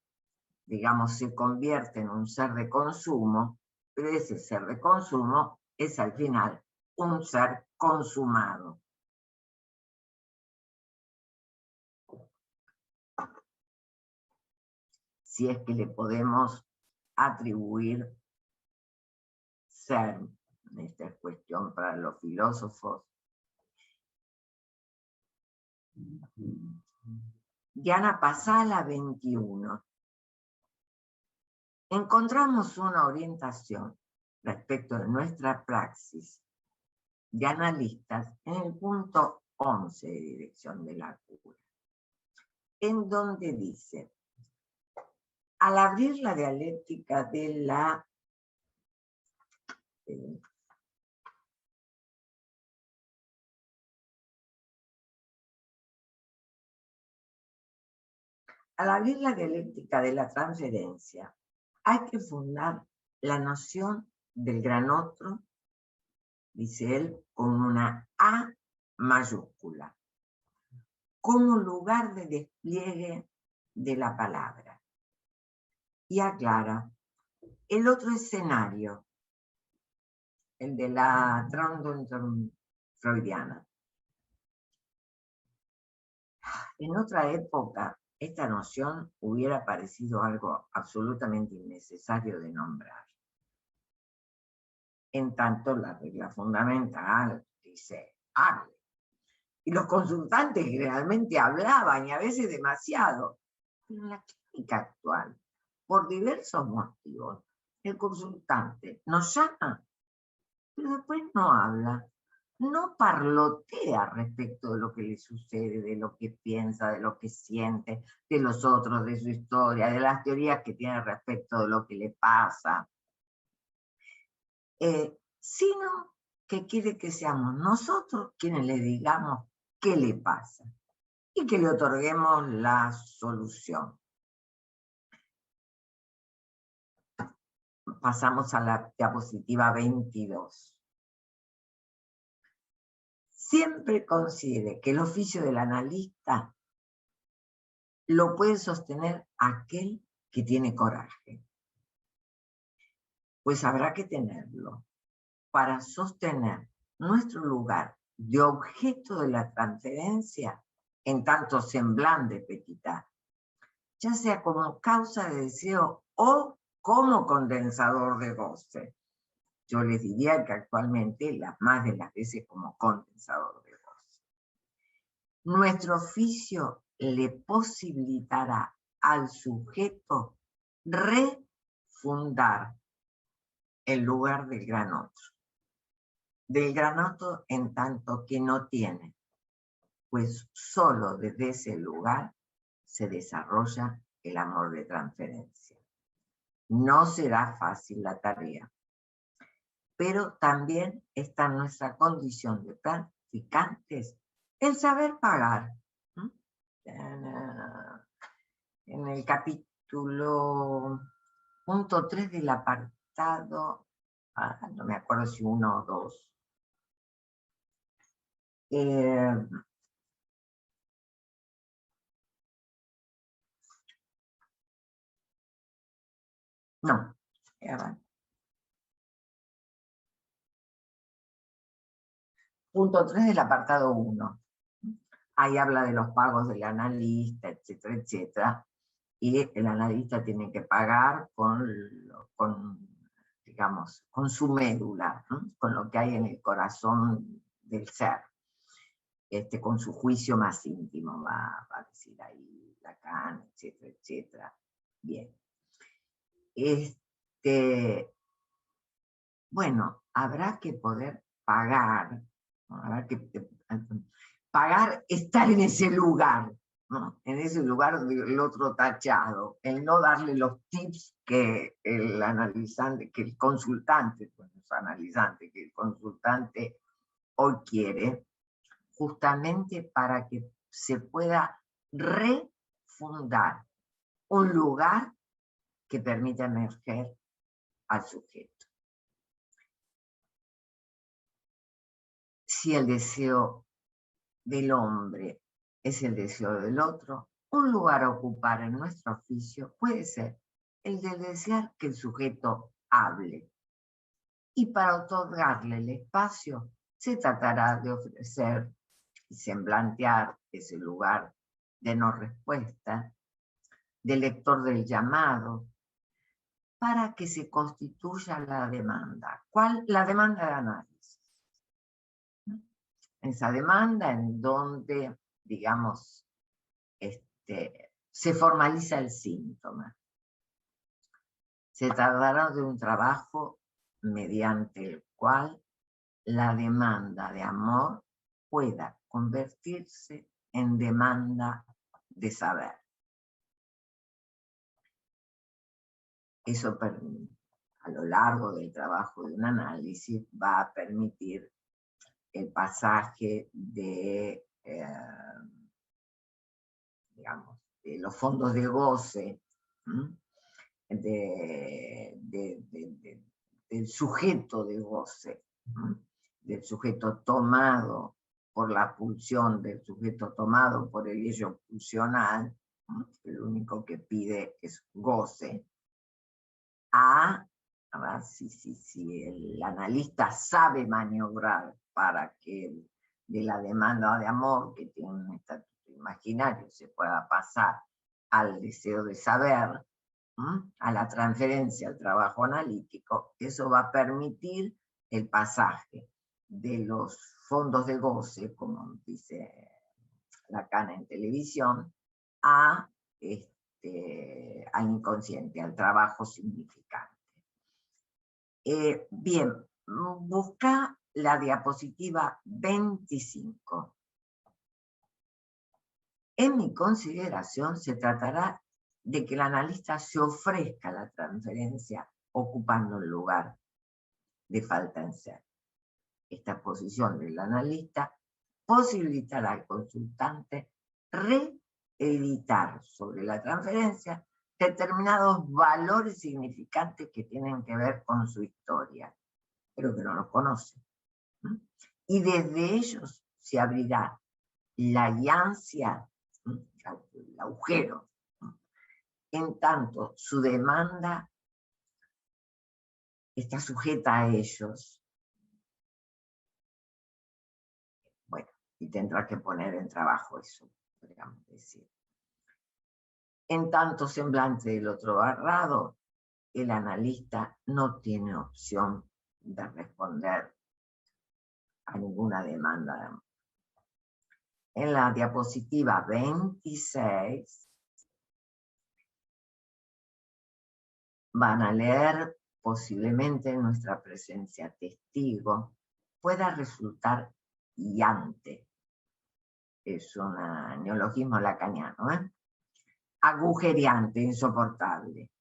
digamos, se convierte en un ser de consumo, pero ese ser de consumo es al final un ser consumado. Si es que le podemos atribuir ser, esta es cuestión para los filósofos. Diana, pasá a la 21. Encontramos una orientación respecto de nuestra praxis de analistas en el punto 11 de Dirección de la Cura, en donde dice, al abrir la dialéctica de la al abrir la dialéctica de la transferencia, hay que fundar la noción del gran otro, dice él, con una A mayúscula, como lugar de despliegue de la palabra. Y aclara, el otro escenario, el de la Traumdeutung freudiana. En otra época, esta noción hubiera parecido algo absolutamente innecesario de nombrar. En tanto, la regla fundamental dice, hable. Y los consultantes generalmente hablaban, y a veces demasiado. Pero en la clínica actual, por diversos motivos, el consultante nos llama, pero después no habla, no parlotea respecto de lo que le sucede, de lo que piensa, de lo que siente, de los otros, de su historia, de las teorías que tiene respecto de lo que le pasa, sino que quiere que seamos nosotros quienes le digamos qué le pasa y que le otorguemos la solución. Pasamos a la diapositiva 22. Siempre considere que el oficio del analista lo puede sostener aquel que tiene coraje. Pues habrá que tenerlo para sostener nuestro lugar de objeto de la transferencia en tanto semblante de petitá, ya sea como causa de deseo o como condensador de goce. Yo les diría que actualmente las más de las veces como condensador de goce. Nuestro oficio le posibilitará al sujeto refundar el lugar del gran otro. Del gran otro en tanto que no tiene, pues solo desde ese lugar se desarrolla el amor de transferencia. No será fácil la tarea, pero también está en nuestra condición de practicantes el saber pagar. En el capítulo punto 3 del apartado, no me acuerdo si 1 o 2, no, punto 3 del apartado 1. Ahí habla de los pagos del analista, etcétera, etcétera. Y el analista tiene que pagar digamos, con su médula, ¿no? Con lo que hay en el corazón del ser, con su juicio más íntimo, va a decir ahí Lacan, etcétera, etcétera. Bien. Bueno, habrá que poder pagar, ¿no? Habrá que pagar, estar en ese lugar, ¿no? En ese lugar del otro tachado, el no darle los tips que el analizante, que el consultante, pues no es analizante, que el consultante hoy quiere, justamente para que se pueda refundar un lugar que permita emerger al sujeto. Si el deseo del hombre es el deseo del otro, un lugar a ocupar en nuestro oficio puede ser el de desear que el sujeto hable. Y para otorgarle el espacio, se tratará de ofrecer y semblantear ese lugar de no respuesta, del lector del llamado, para que se constituya la demanda. ¿Cuál? La demanda de análisis. Esa demanda en donde, digamos, se formaliza el síntoma. Se tratará de un trabajo mediante el cual la demanda de amor pueda convertirse en demanda de saber. Eso a lo largo del trabajo de un análisis va a permitir el pasaje de, digamos, de los fondos de goce, del sujeto de goce, del sujeto tomado por la pulsión, del sujeto tomado por el ello pulsional, que lo único que pide es goce, si el analista sabe maniobrar para que de la demanda de amor que tiene un estatuto imaginario se pueda pasar al deseo de saber, a la transferencia al trabajo analítico, eso va a permitir el pasaje de los fondos de goce, como dice Lacan en televisión, al inconsciente, al trabajo significante. Bien, busca la diapositiva 25. En mi consideración se tratará de que el analista se ofrezca la transferencia ocupando el lugar de falta en ser. Esta posición del analista posibilitará al consultante reeditar sobre la transferencia determinados valores significantes que tienen que ver con su historia, pero que no los conoce. Y desde ellos se abrirá la ansia el agujero. En tanto, su demanda está sujeta a ellos. Bueno, y tendrá que poner en trabajo eso, podríamos decir. En tanto semblante del otro lado, el analista no tiene opción de responder a ninguna demanda. En la diapositiva 26 van a leer posiblemente nuestra presencia testigo pueda resultar hiante. Es un neologismo lacaniano, agujereante, insoportable.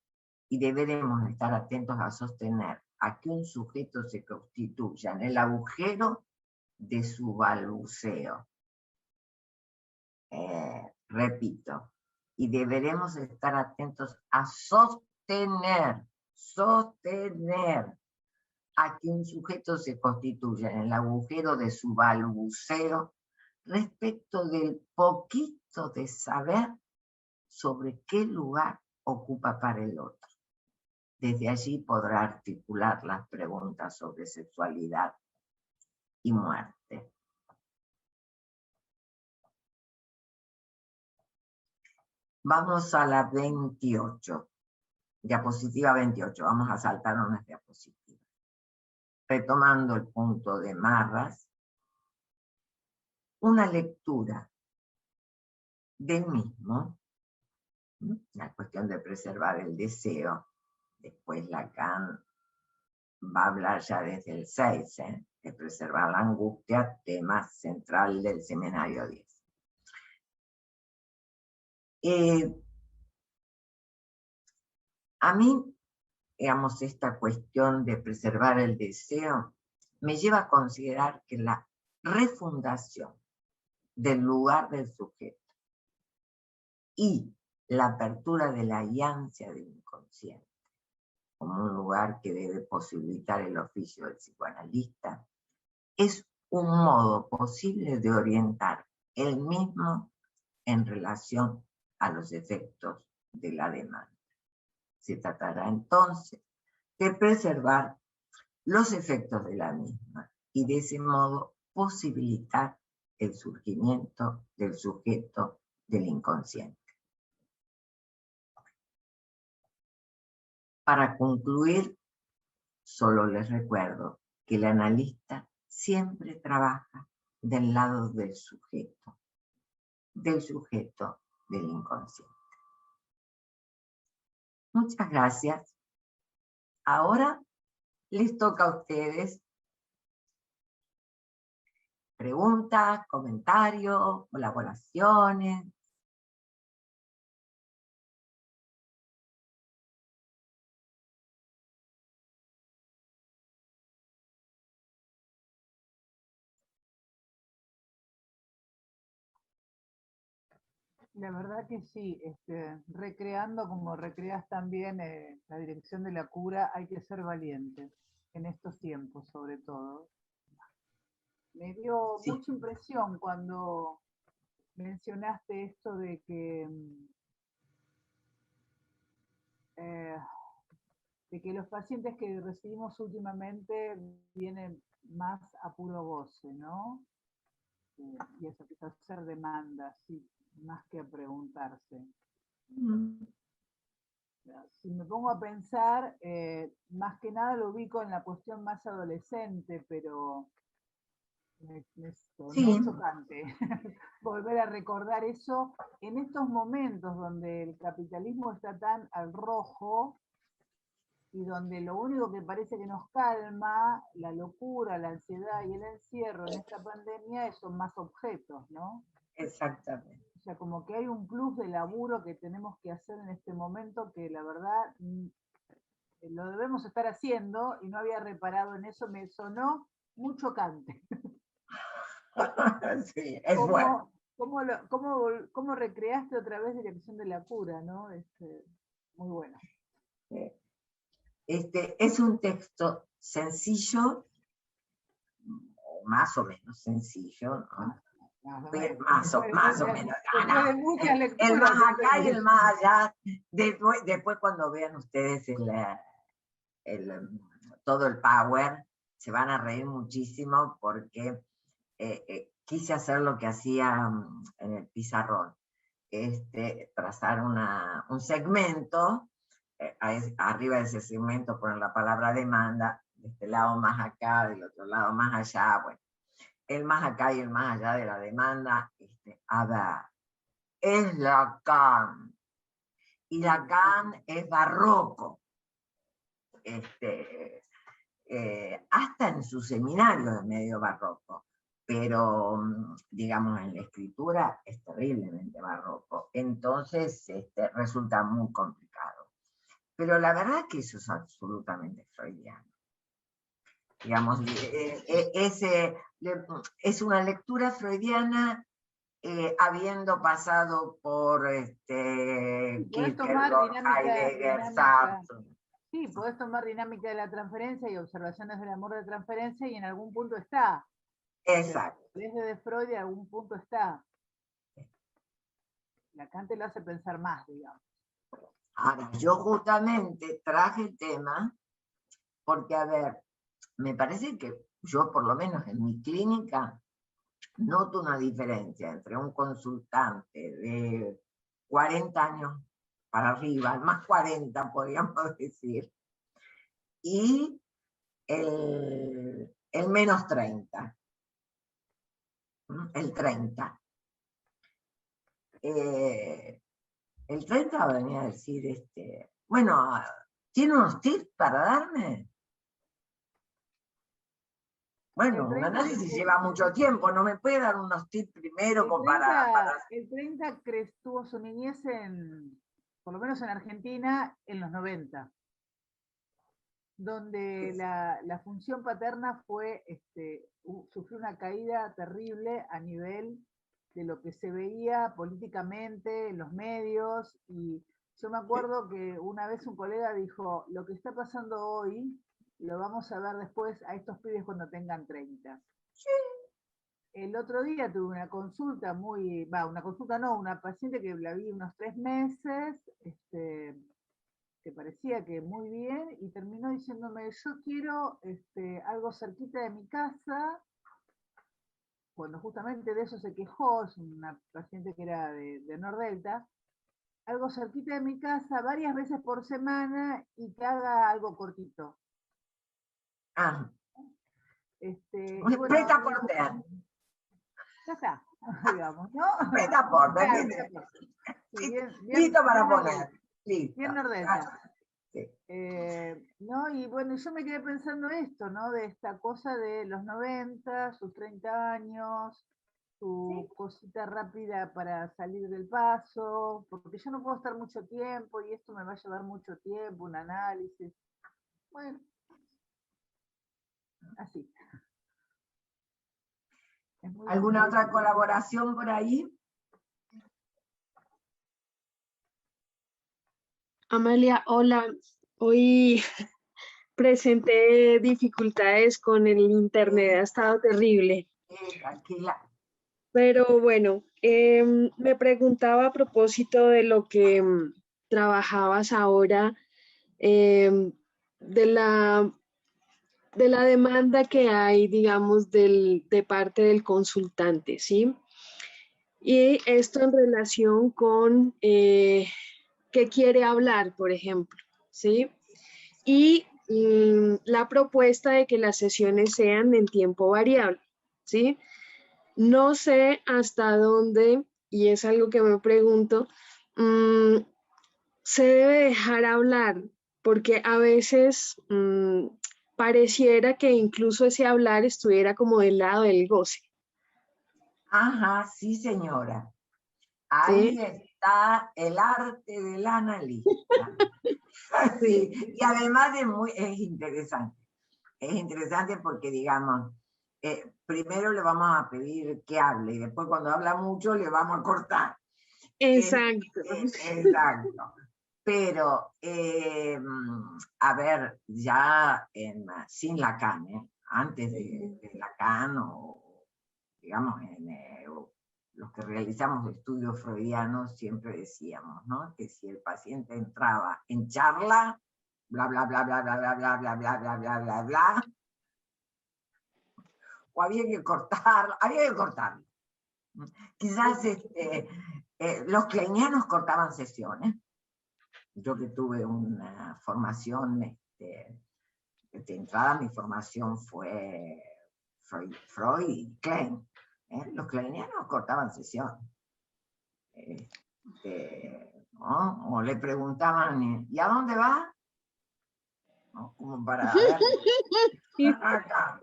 Y deberemos estar atentos a sostener a que un sujeto se constituya en el agujero de su balbuceo. Repito, y deberemos estar atentos a sostener a que un sujeto se constituya en el agujero de su balbuceo respecto del poquito de saber sobre qué lugar ocupa para el otro. Desde allí podrá articular las preguntas sobre sexualidad y muerte. Vamos a la 28, diapositiva 28, vamos a saltar unas diapositivas. Retomando el punto de Marras, una lectura del mismo, la cuestión de preservar el deseo, después Lacan va a hablar ya desde el 6, de preservar la angustia, tema central del seminario 10. A mí, digamos, esta cuestión de preservar el deseo me lleva a considerar que la refundación del lugar del sujeto y la apertura de la ansia del inconsciente como un lugar que debe posibilitar el oficio del psicoanalista es un modo posible de orientar el mismo en relación a los efectos de la demanda. Se tratará entonces de preservar los efectos de la misma y de ese modo posibilitar el surgimiento del sujeto del inconsciente. Para concluir, solo les recuerdo que el analista siempre trabaja del lado del sujeto del inconsciente. Muchas gracias. Ahora les toca a ustedes preguntas, comentarios, colaboraciones. La verdad que sí, recreando como recreas también la dirección de la cura, hay que ser valiente en estos tiempos sobre todo. Me dio mucha impresión cuando mencionaste esto de que los pacientes que recibimos últimamente vienen más a puro goce, ¿no? Y eso, que hacer demandas, sí, más que a preguntarse. Si me pongo a pensar, más que nada lo ubico en la cuestión más adolescente, pero Sí. muy chocante volver a recordar eso en estos momentos donde el capitalismo está tan al rojo y donde lo único que parece que nos calma, la locura, la ansiedad y el encierro en esta pandemia son más objetos, ¿no? Exactamente. O sea, como que hay un plus de laburo que tenemos que hacer en este momento que la verdad lo debemos estar haciendo y no había reparado en eso, me sonó muy chocante. Sí, es bueno. ¿Cómo recreaste otra vez Dirección de la Cura, ¿no? Muy bueno. Es un texto sencillo, o más o menos sencillo, ¿no? Pero más o menos. Después de muchas El lecturas, más acá y entonces, el más allá. Después cuando vean ustedes todo el power, se van a reír muchísimo porque quise hacer lo que hacía en el pizarrón. Trazar un segmento, arriba de ese segmento poner la palabra demanda, de este lado más acá, del otro lado más allá, bueno, el más acá y el más allá de la demanda, a ver, es Lacan, y Lacan es barroco, hasta en su seminario es medio barroco, pero digamos en la escritura es terriblemente barroco, entonces resulta muy complicado. Pero la verdad es que eso es absolutamente freudiano. Digamos, es una lectura freudiana habiendo pasado por Kierkegaard, Heidegger, Sartre. Sí, podés tomar dinámica de la transferencia y observaciones del amor de transferencia y en algún punto está. Exacto. Desde Freud en algún punto está. Lacan te lo hace pensar más, digamos. Ahora, yo justamente traje el tema porque, a ver, me parece que yo, por lo menos en mi clínica, noto una diferencia entre un consultante de 40 años para arriba, más 40 podríamos decir, y el menos 30, el 30. El 30 venía a decir, bueno, ¿tiene unos tips para darme? Bueno, un análisis lleva mucho tiempo, ¿no me puede dar unos tips primero para... El 30 tuvo su niñez por lo menos en Argentina, en los 90, donde la función paterna sufrió una caída terrible a nivel de lo que se veía políticamente en los medios, y yo me acuerdo que una vez un colega dijo, lo que está pasando hoy lo vamos a ver después a estos pibes cuando tengan 30. Sí. El otro día tuve una consulta una paciente que la vi unos 3 meses, que parecía que muy bien, y terminó diciéndome, yo quiero algo cerquita de mi casa, cuando justamente de eso se quejó, es una paciente que era de Nordelta, algo cerquita de mi casa, varias veces por semana, y que haga algo cortito. Ah. Bueno, preta por ter. Ya está, digamos, ¿no? Preta por ter. Sí, listo para poner. Listo. Bien Nordelta. Sí. ¿No? Y bueno, yo me quedé pensando esto, ¿no? De esta cosa de los 90, sus 30 años, su cosita rápida para salir del paso, porque yo no puedo estar mucho tiempo y esto me va a llevar mucho tiempo, un análisis. Bueno, así. ¿Alguna otra colaboración por ahí? Amalia, hola. Hoy presenté dificultades con el internet, ha estado terrible. Tranquila. Pero bueno, me preguntaba a propósito de lo que trabajabas ahora, de la demanda que hay, digamos, de parte del consultante, ¿sí? Y esto en relación con qué quiere hablar, por ejemplo, ¿sí? Y la propuesta de que las sesiones sean en tiempo variable, ¿sí? No sé hasta dónde, y es algo que me pregunto, se debe dejar hablar, porque a veces pareciera que incluso ese hablar estuviera como del lado del goce. Ajá, sí señora. Ahí ¿Sí? está el arte del analista. Sí, y además es interesante. Es interesante porque, digamos, primero le vamos a pedir que hable y después cuando habla mucho le vamos a cortar. Exacto. Exacto. Pero, a ver, ya sin Lacan, antes de Lacan, o digamos, los que realizamos estudios freudianos siempre decíamos, ¿no? Que si el paciente entraba en charla, bla, bla, bla, bla, bla, bla, bla, bla, bla, bla, bla, bla, bla, o había que cortarlo. Quizás los kleinianos cortaban sesiones. Yo que tuve una formación, de entrada mi formación fue Freud y Klein. Los kleinianos cortaban sesiones. ¿No? O le preguntaban, ¿y a dónde va? ¿No? Como para ver. Acá,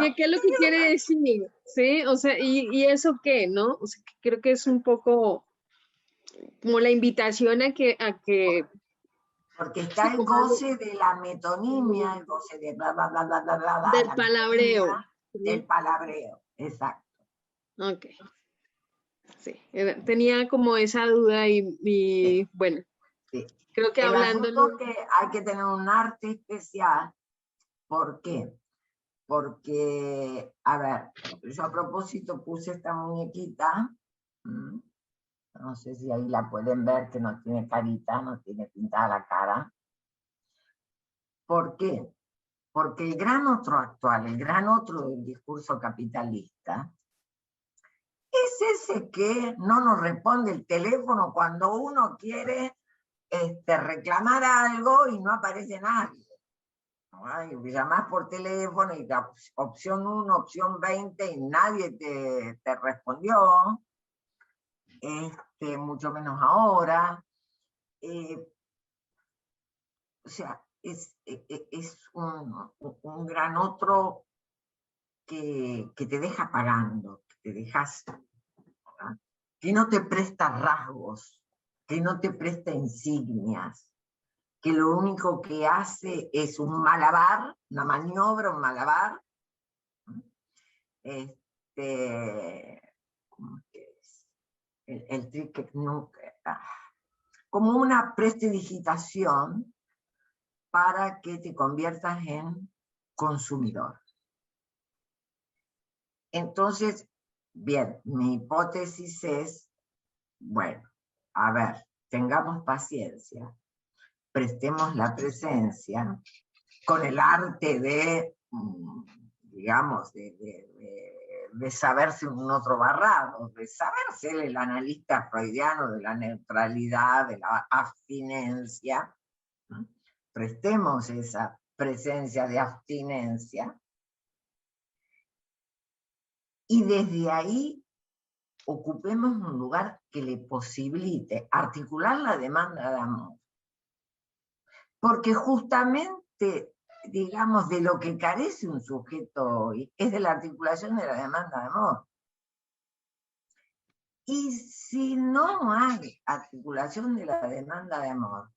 ¿Y qué es lo que quiere decir? ¿Sí? O sea, ¿y eso qué, no? O sea, creo que es un poco como la invitación a que porque está el goce de la metonimia, el goce de bla, bla, bla, bla, bla, bla, bla, del la palabreo. metonimia, del palabreo, exacto. Ok. Sí, tenía como esa duda y bueno, Sí. creo que El hablando... asunto es que hay que tener un arte especial. ¿Por qué? Porque, a ver, yo a propósito puse esta muñequita, no sé si ahí la pueden ver, que no tiene carita, no tiene pintada la cara. ¿Por qué? Porque el gran otro actual, el gran otro del discurso capitalista, es ese que no nos responde el teléfono cuando uno quiere reclamar algo y no aparece nadie. Ay, llamás por teléfono y la opción 1, opción 20 y nadie te respondió, mucho menos ahora. O sea, es un gran otro que te deja pagando, que te dejas, ¿verdad? Que no te presta rasgos, que no te presta insignias, que lo único que hace es un malabar, una maniobra, un malabar, ¿cómo es? El trick como una prestidigitación para que te conviertas en consumidor. Entonces, bien, mi hipótesis es, bueno, a ver, tengamos paciencia, prestemos la presencia con el arte de, digamos, de saberse un otro barrado, de saberse el analista freudiano de la neutralidad, de la abstinencia. Prestemos esa presencia de abstinencia y desde ahí ocupemos un lugar que le posibilite articular la demanda de amor. Porque justamente, digamos, de lo que carece un sujeto hoy es de la articulación de la demanda de amor. Y si no hay articulación de la demanda de amor,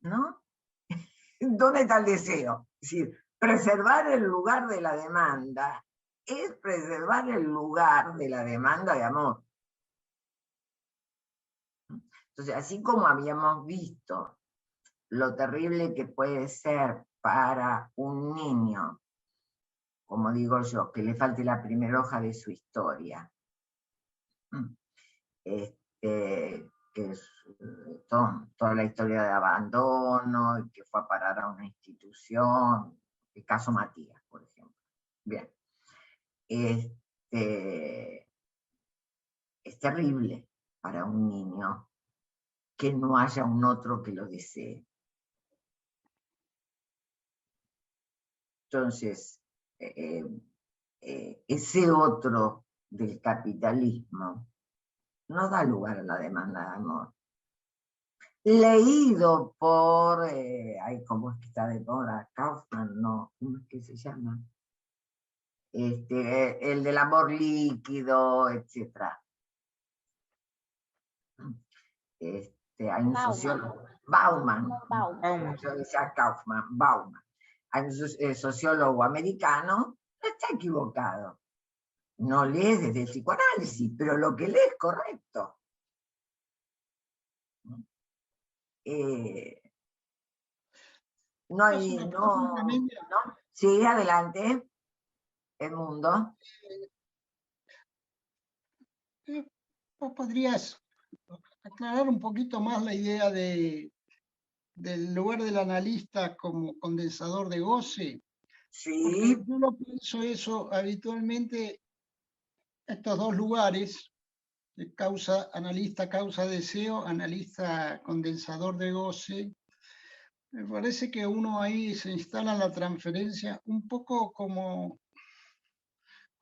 ¿no? ¿Dónde está el deseo? Es decir, preservar el lugar de la demanda es preservar el lugar de la demanda de amor. Entonces, así como habíamos visto lo terrible que puede ser para un niño, como digo yo, que le falte la primera hoja de su historia, que es toda la historia de abandono, y que fue a parar a una institución, el caso Matías, por ejemplo. Bien. Es terrible para un niño que no haya un otro que lo desee. Entonces, ese otro del capitalismo no da lugar a la demanda de amor. Leído por, ¿cómo es que está de moda? Kaufman, no, ¿cómo es que se llama? El del amor líquido, etc. Hay un sociólogo, Bauman. Yo decía Kaufman, Bauman. Hay un sociólogo americano, no está equivocado. No lee desde el psicoanálisis, pero lo que lee es correcto. No hay, no. Sí, adelante. Edmundo. ¿Vos podrías aclarar un poquito más la idea del lugar del analista como condensador de goce? Porque Sí, yo lo pienso eso habitualmente, estos dos lugares, de analista causa deseo, analista condensador de goce, me parece que uno ahí se instala la transferencia un poco como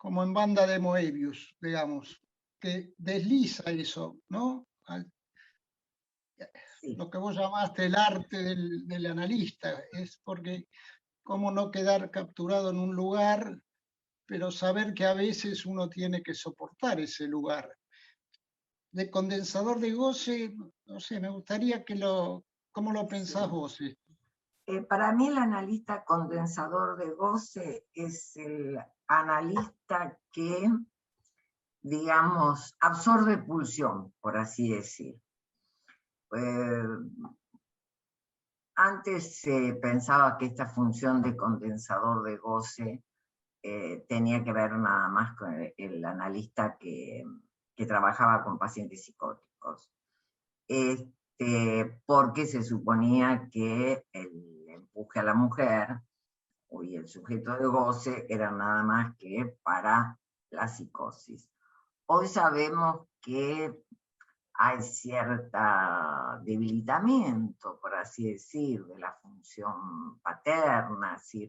en banda de Moebius, digamos, que desliza eso, ¿no? sí. Lo que vos llamaste el arte del analista, es porque cómo no quedar capturado en un lugar, pero saber que a veces uno tiene que soportar ese lugar. De condensador de goce, no sé, me gustaría ¿cómo lo pensás vos? Para mí el analista condensador de goce es el analista que, digamos, absorbe pulsión, por así decir. Antes se pensaba que esta función de condensador de goce tenía que ver nada más con el analista que trabajaba con pacientes psicóticos. Porque se suponía que el empuje a la mujer y el sujeto de goce era nada más que para la psicosis. Hoy sabemos que hay cierto debilitamiento, por así decir, de la función paterna, así,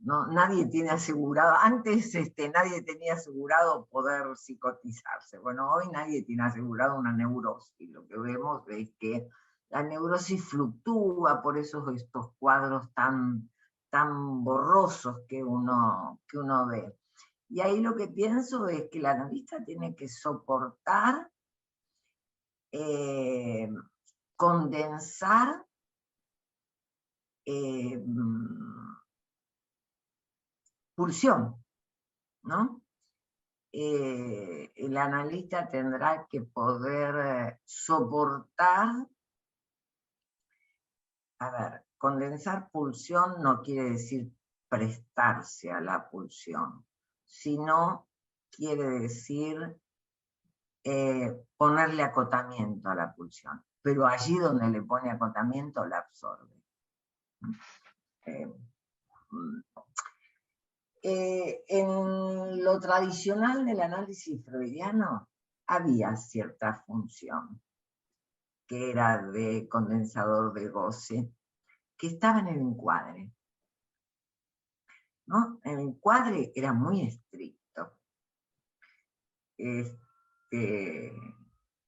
no, nadie tiene asegurado, antes nadie tenía asegurado poder psicotizarse. Bueno, hoy nadie tiene asegurado una neurosis. Lo que vemos es que la neurosis fluctúa, por eso estos cuadros tan borrosos que uno ve. Y ahí lo que pienso es que el analista tiene que soportar, condensar, pulsión, ¿no? El analista tendrá que poder soportar, a ver, condensar pulsión no quiere decir prestarse a la pulsión, sino quiere decir ponerle acotamiento a la pulsión, pero allí donde le pone acotamiento la absorbe. En lo tradicional del análisis freudiano había cierta función que era de condensador de goce, que estaba en el encuadre, ¿no? El encuadre era muy estricto.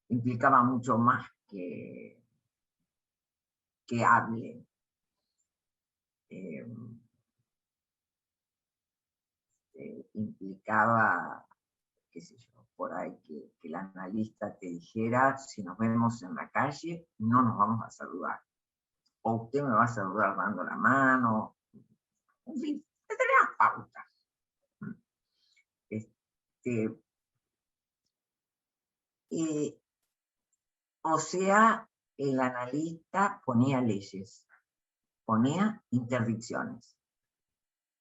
Implicaba mucho más que hable. Implicaba, qué sé yo, por ahí que el analista te dijera, si nos vemos en la calle, no nos vamos a saludar. O usted me va a saludar dando la mano. En fin, determinadas pautas. O sea, el analista ponía leyes, ponía interdicciones.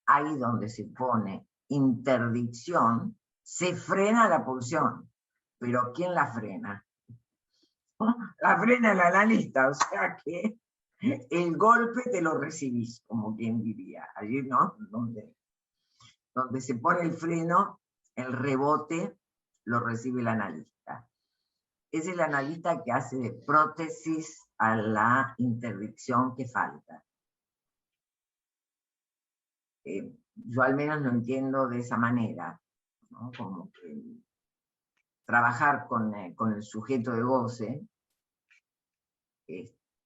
Ahí donde se pone interdicción, se frena la pulsión. Pero ¿quién la frena? La frena el analista, o sea que el golpe te lo recibís, como quien diría. Allí, ¿no? Donde se pone el freno, el rebote lo recibe el analista. Es el analista que hace de prótesis a la interdicción que falta. Yo al menos lo entiendo de esa manera, ¿no? Como que trabajar con el sujeto de goce,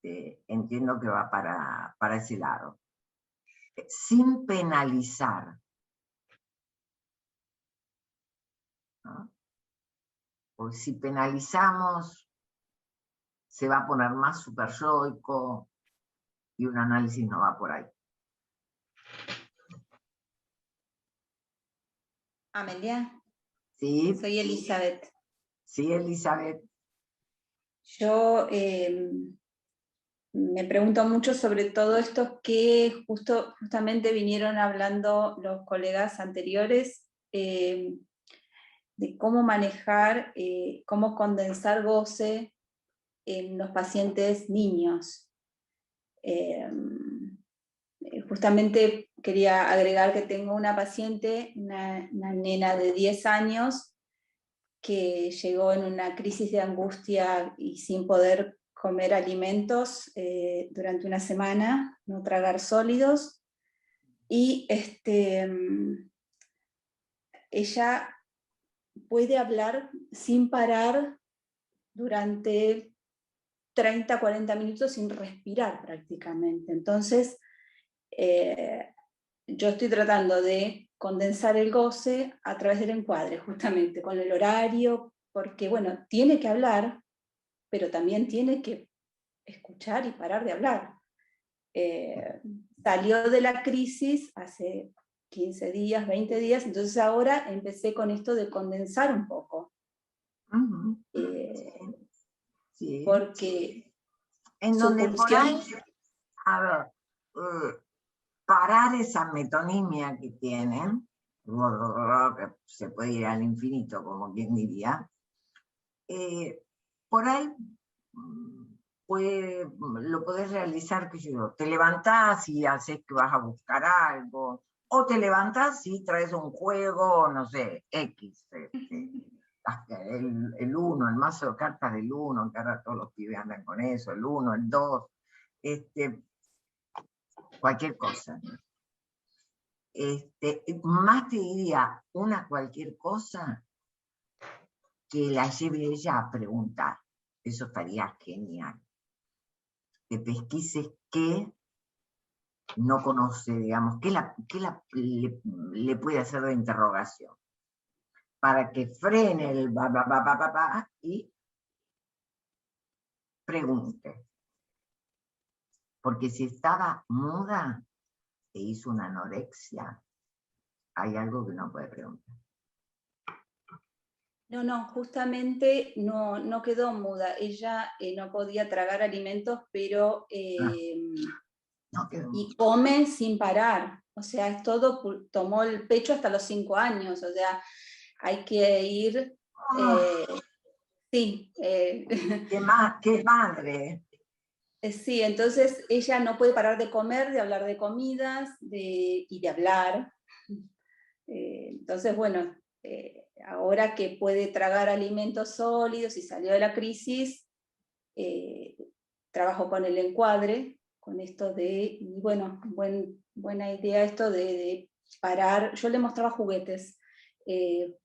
entiendo que va para ese lado. Sin penalizar, ¿no? Porque si penalizamos, se va a poner más superyoico y un análisis no va por ahí. Amelia. Sí. Soy Elizabeth. Sí, Elizabeth. Yo me pregunto mucho sobre todo esto que justamente vinieron hablando los colegas anteriores, de cómo manejar, cómo condensar goce en los pacientes niños. Justamente quería agregar que tengo una paciente, una nena de 10 años, que llegó en una crisis de angustia y sin poder comer alimentos durante una semana, no tragar sólidos, y ella puede hablar sin parar durante 30, 40 minutos sin respirar prácticamente. Entonces, yo estoy tratando de condensar el goce a través del encuadre, justamente, con el horario, porque, bueno, tiene que hablar, pero también tiene que escuchar y parar de hablar. Salió de la crisis hace 15 días, 20 días, entonces ahora empecé con esto de condensar un poco. Sí. Porque en donde por ahí, a ver, parar esa metonimia que tienen, que se puede ir al infinito, como quien diría, por ahí lo podés realizar, que yo, te levantás y haces que vas a buscar algo, o te levantás y traes un juego, no sé, X, el 1, el mazo de cartas del 1, que ahora todos los pibes andan con eso, el 1, el 2, cualquier cosa. Más te diría una cualquier cosa que la lleve ella a preguntar. Eso estaría genial. Que pesquises qué no conoce, digamos, qué le puede hacer de interrogación. Para que frene el y pregunte. Porque si estaba muda e hizo una anorexia, hay algo que no puede preguntar. No, justamente no quedó muda. Ella no podía tragar alimentos, pero No quedó muda. y come sin parar. O sea, es todo, tomó el pecho hasta los 5 años. O sea, hay que ir. Sí. ¡Qué madre! Sí, entonces ella no puede parar de comer, de hablar de comidas y de hablar. Entonces, bueno, ahora que puede tragar alimentos sólidos y salió de la crisis, trabajo con el encuadre, con esto de, y bueno, buena idea esto de parar. Yo le mostraba juguetes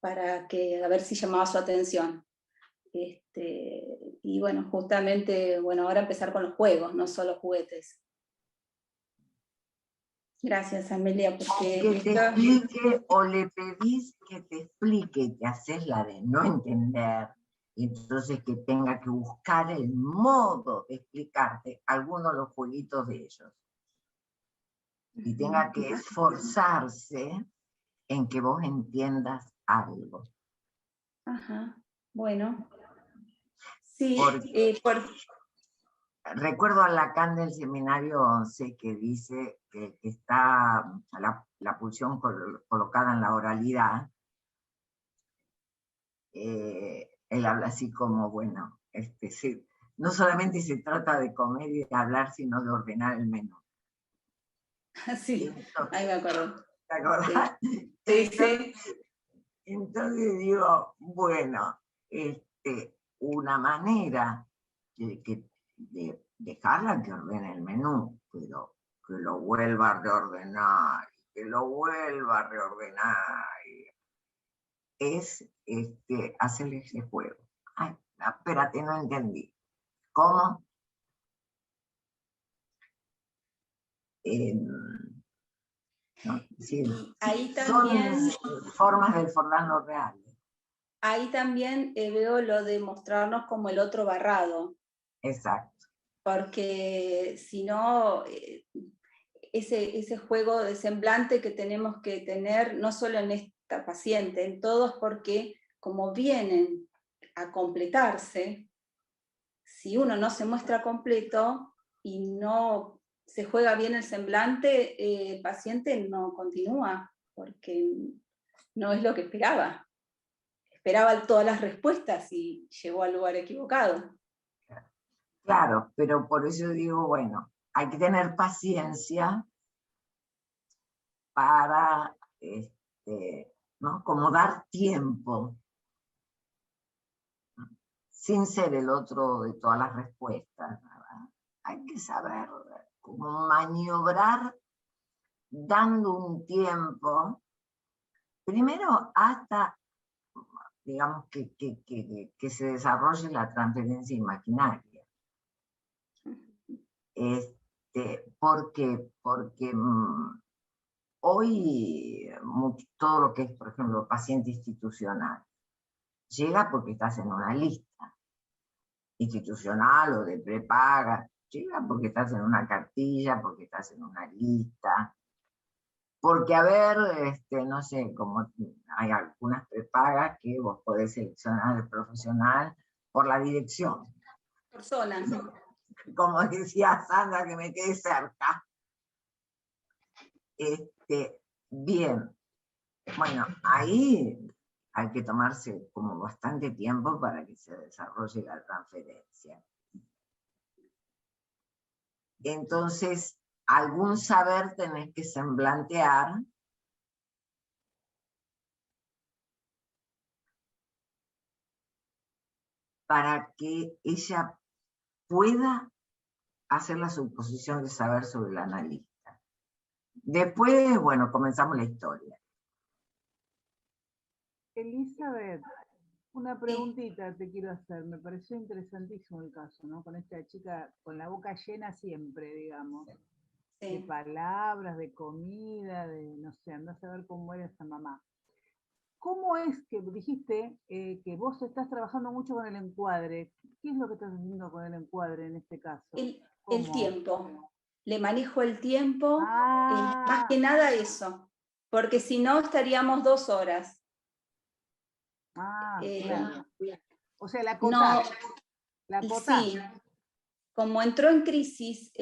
para que a ver si llamaba su atención. Y bueno, justamente, bueno, ahora empezar con los juegos, no solo juguetes. Gracias, Amelia, porque... Que te explique, o le pedís que te explique, que haces la de no entender, y entonces que tenga que buscar el modo de explicarte algunos de los jueguitos de ellos. Y tenga que esforzarse en que vos entiendas algo. Ajá, bueno. Sí, recuerdo a Lacan del seminario 11 que dice que está la pulsión colocada en la oralidad. Él habla así como, bueno, no solamente se trata de comer y de hablar, sino de ordenar el menú. Sí, ahí me acuerdo. ¿Te acordás? Sí. Entonces digo, bueno, una manera de dejarla que ordene el menú, pero que lo vuelva a reordenar, que lo vuelva a reordenar, es hacerle ese juego. Ay, espérate, no entendí. ¿Cómo? ¿No? Sí, ahí también, son formas del forlano real. Ahí también veo lo de mostrarnos como el otro barrado. Exacto. Porque si no, ese juego de semblante que tenemos que tener, no solo en esta paciente, en todos, porque como vienen a completarse, si uno no se muestra completo, y no se juega bien el semblante, el paciente no continúa, porque no es lo que esperaba. Esperaba todas las respuestas y llegó al lugar equivocado. Claro, pero por eso digo, bueno, hay que tener paciencia para, ¿no? Como dar tiempo, sin ser el otro de todas las respuestas, ¿verdad? Hay que saber cómo maniobrar dando un tiempo, primero hasta, digamos, que se desarrolle la transferencia imaginaria. ¿Por qué? Porque hoy todo lo que es, por ejemplo, paciente institucional, llega porque estás en una lista institucional o de prepaga, llega porque estás en una cartilla, porque estás en una lista, porque a ver, no sé, como hay algunas prepagas que vos podés seleccionar el profesional por la dirección. Personas. Como decía Sandra, que me quede cerca. Bien, bueno, ahí hay que tomarse como bastante tiempo para que se desarrolle la transferencia. Entonces, algún saber tenés que semblantear para que ella pueda hacer la suposición de saber sobre el analista. Después, bueno, comenzamos la historia. Elizabeth, una preguntita te quiero hacer. Me pareció interesantísimo el caso, ¿no? Con esta chica con la boca llena siempre, digamos. Sí. De palabras, de comida, de no sé, andás a ver cómo era esa mamá. ¿Cómo es que dijiste que vos estás trabajando mucho con el encuadre? ¿Qué es lo que estás haciendo con el encuadre en este caso? El tiempo. Le manejo el tiempo, más Ah, que nada eso, porque si no estaríamos 2 horas. claro. O sea, la No, acotás. La acotás. sí. Como entró en crisis,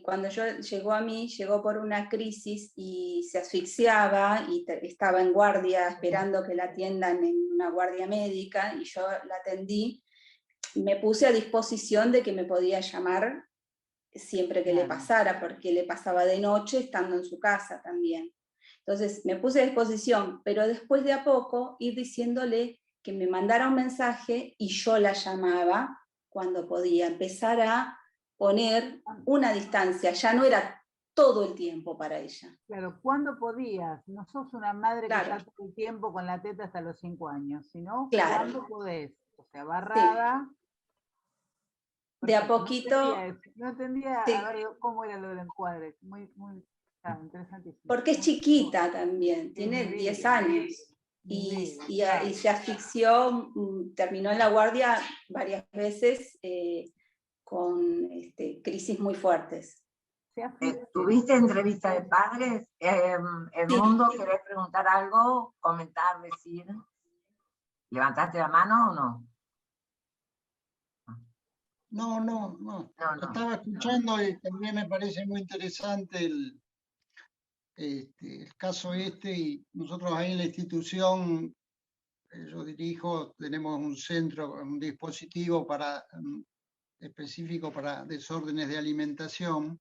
cuando llegó a mí, llegó por una crisis y se asfixiaba y estaba en guardia esperando que la atiendan en una guardia médica, y yo la atendí. Me puse a disposición de que me podía llamar siempre que le pasara, porque le pasaba de noche estando en su casa también. Entonces me puse a disposición, pero después de a poco ir diciéndole que me mandara un mensaje y yo la llamaba cuando podía, empezar a poner una distancia, ya no era todo el tiempo para ella. Claro, ¿cuándo podías? No sos una madre que está todo el tiempo con la teta hasta los 5 años, sino ¿cuándo podés? O sea, barrada. Sí. De a poquito. No entendía Sí. A ver, cómo era lo del encuadre. Muy interesantísimo. Porque es chiquita también, tiene 10 años. Y se asfixió, terminó en la guardia varias veces con crisis muy fuertes. ¿Tuviste entrevista de padres? Edmundo, ¿querés preguntar algo? ¿Comentar, decir? ¿Levantaste la mano o no? No. Estaba escuchando y también me parece muy interesante el caso y nosotros ahí en la institución, yo dirijo, tenemos un centro, un dispositivo específico para desórdenes de alimentación,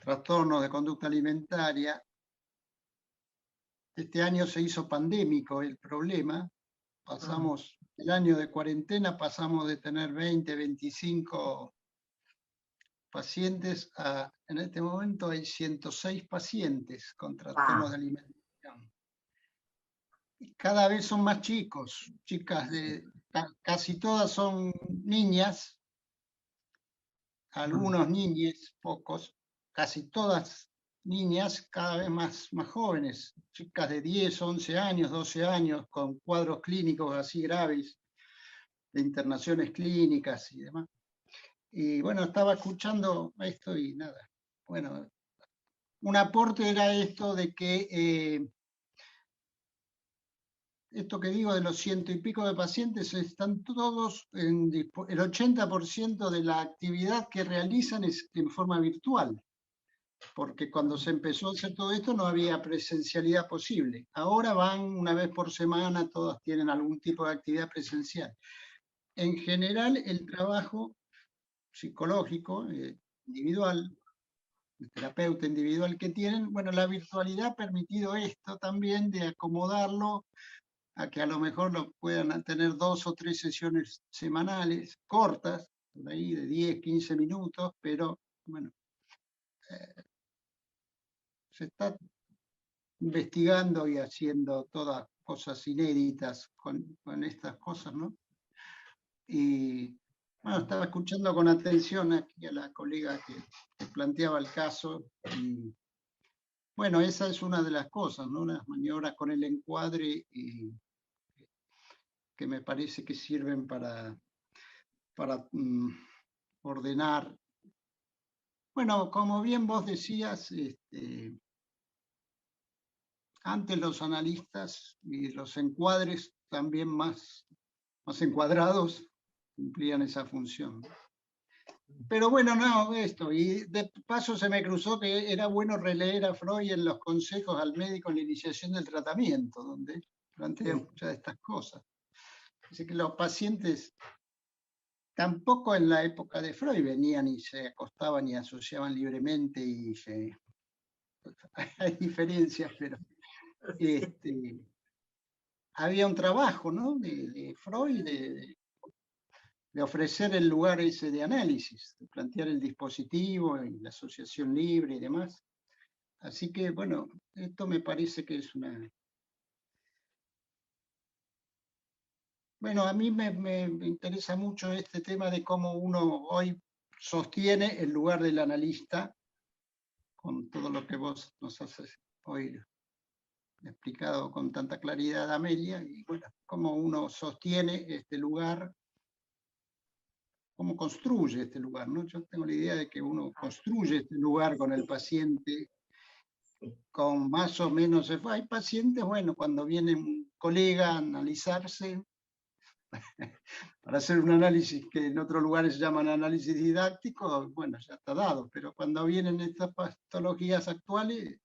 trastornos de conducta alimentaria. Este año se hizo pandémico el problema. Pasamos el año de cuarentena, pasamos de tener 20, 25 pacientes a, en este momento hay 106 pacientes con trastornos de alimentación. Y cada vez son más chicos, chicas casi todas son niñas, algunos niñes, pocos, casi todas niñas, cada vez más jóvenes, chicas de 10, 11 años, 12 años, con cuadros clínicos así graves, de internaciones clínicas y demás. Y bueno, estaba escuchando esto y nada. Bueno, un aporte era esto de que esto que digo de los 100 y pico de pacientes, están todos, el 80% de la actividad que realizan es en forma virtual, porque cuando se empezó a hacer todo esto no había presencialidad posible. Ahora van una vez por semana, todas tienen algún tipo de actividad presencial. En general, el trabajo psicológico, individual, el terapeuta individual que tienen, bueno, la virtualidad ha permitido esto también de acomodarlo a que a lo mejor lo puedan tener 2 o 3 sesiones semanales, cortas, por ahí de 10, 15 minutos, pero bueno, se está investigando y haciendo todas cosas inéditas con estas cosas, ¿no? Y bueno, estaba escuchando con atención aquí a la colega que planteaba el caso, y bueno, esa es una de las cosas, ¿no? Las maniobras con el encuadre que me parece que sirven para ordenar. Bueno, como bien vos decías, antes los analistas y los encuadres también más encuadrados cumplían esa función. Pero bueno, no, esto, y de paso se me cruzó que era bueno releer a Freud en los consejos al médico en la iniciación del tratamiento, donde plantea muchas de estas cosas. Así que los pacientes tampoco en la época de Freud venían y se acostaban y asociaban libremente, y hay diferencias, pero había un trabajo, ¿no? de Freud de ofrecer el lugar ese de análisis, de plantear el dispositivo y la asociación libre y demás. Así que, bueno, esto me parece que es una... Bueno, a mí me interesa mucho este tema de cómo uno hoy sostiene el lugar del analista, con todo lo que vos nos has hoy explicado con tanta claridad, Amelia, y bueno, cómo uno sostiene este lugar, cómo construye este lugar, ¿no? Yo tengo la idea de que uno construye este lugar con el paciente, con más o menos... Hay pacientes, bueno, cuando viene un colega a analizarse, para hacer un análisis que en otros lugares se llaman análisis didáctico, bueno, ya está dado, pero cuando vienen estas patologías actuales,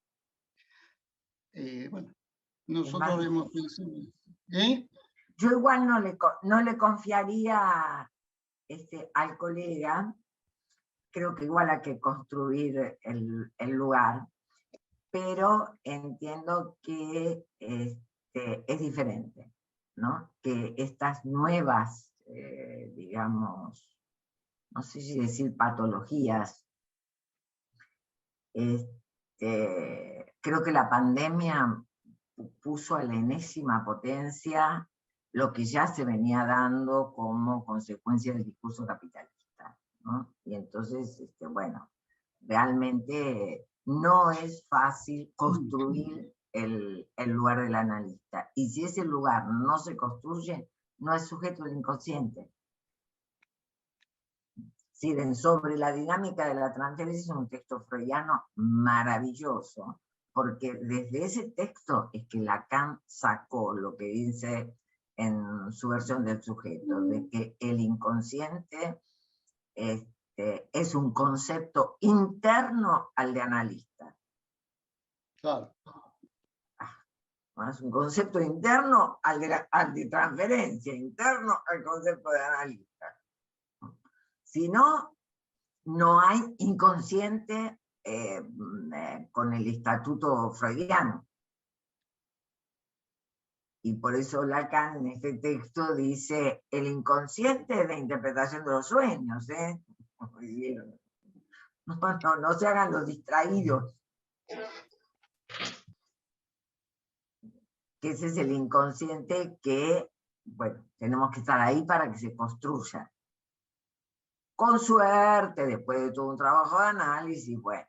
bueno, nosotros hemos pensado... Yo igual no le confiaría al colega, creo que igual hay que construir el lugar, pero entiendo que es diferente, ¿no? Que estas nuevas, digamos, no sé si decir patologías, creo que la pandemia puso a la enésima potencia lo que ya se venía dando como consecuencia del discurso capitalista, ¿no? Y entonces, bueno, realmente no es fácil construir el lugar del analista. Y si ese lugar no se construye, no es sujeto al inconsciente. Siren sobre la dinámica de la transferencia es un texto freudiano maravilloso, porque desde ese texto es que Lacan sacó lo que dice en su versión del sujeto, de que el inconsciente es un concepto interno al de analista. Claro. Es un concepto interno al de transferencia, interno al concepto de analista. Si no, no hay inconsciente con el estatuto freudiano. Y por eso Lacan en este texto dice, el inconsciente es de interpretación de los sueños. No se hagan los distraídos. Que ese es el inconsciente que, bueno, tenemos que estar ahí para que se construya. Con suerte, después de todo un trabajo de análisis, bueno,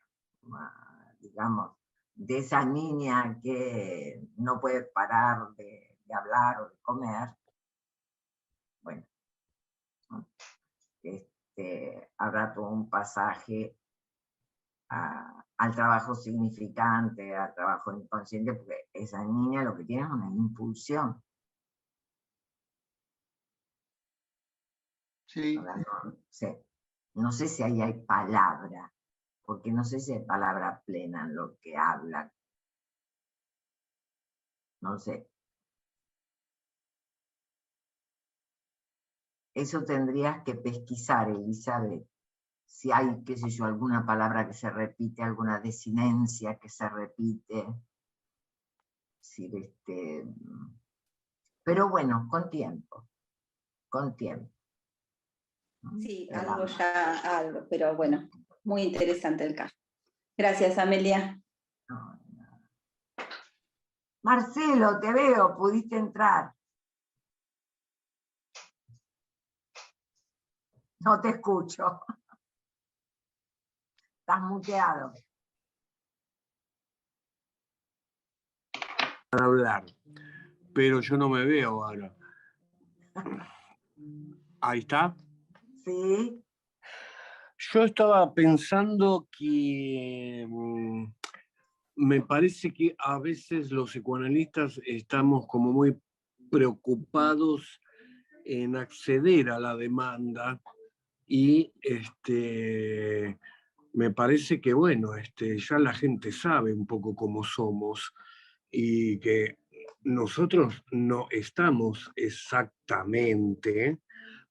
digamos, de esa niña que no puede parar de hablar o de comer, bueno, habrá todo un pasaje al trabajo significante, al trabajo inconsciente, porque esa niña lo que tiene es una impulsión, Sí. Ahora no sé. No sé si ahí hay palabra, porque no sé si hay palabra plena en lo que habla. No sé. Eso tendrías que pesquisar, Elizabeth. Si hay, qué sé yo, alguna palabra que se repite, alguna desinencia que se repite. Si, pero bueno, con tiempo. Con tiempo. Sí, Pero algo ya, algo, pero bueno, muy interesante el caso. Gracias, Amelia. no. Marcelo, te veo, pudiste entrar. No te escucho. Estás muteado. Para hablar, pero yo no me veo ahora. Ahí está. Sí. Yo estaba pensando que me parece que a veces los psicoanalistas estamos como muy preocupados en acceder a la demanda y me parece que, bueno, ya la gente sabe un poco cómo somos y que nosotros no estamos exactamente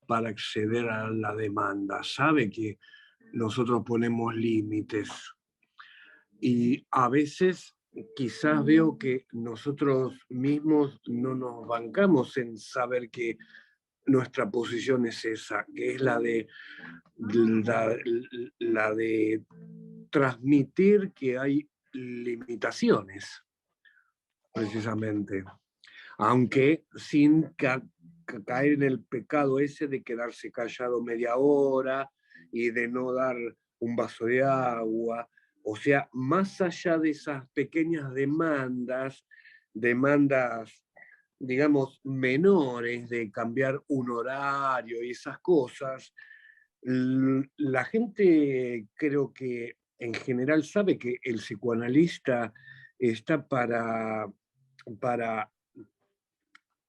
para acceder a la demanda. Sabe que nosotros ponemos límites y a veces quizás veo que nosotros mismos no nos bancamos en saber que nuestra posición es esa, que es la de transmitir que hay limitaciones, precisamente, aunque sin caer en el pecado ese de quedarse callado media hora y de no dar un vaso de agua. O sea, más allá de esas pequeñas demandas, digamos, menores de cambiar un horario y esas cosas, la gente creo que en general sabe que el psicoanalista está para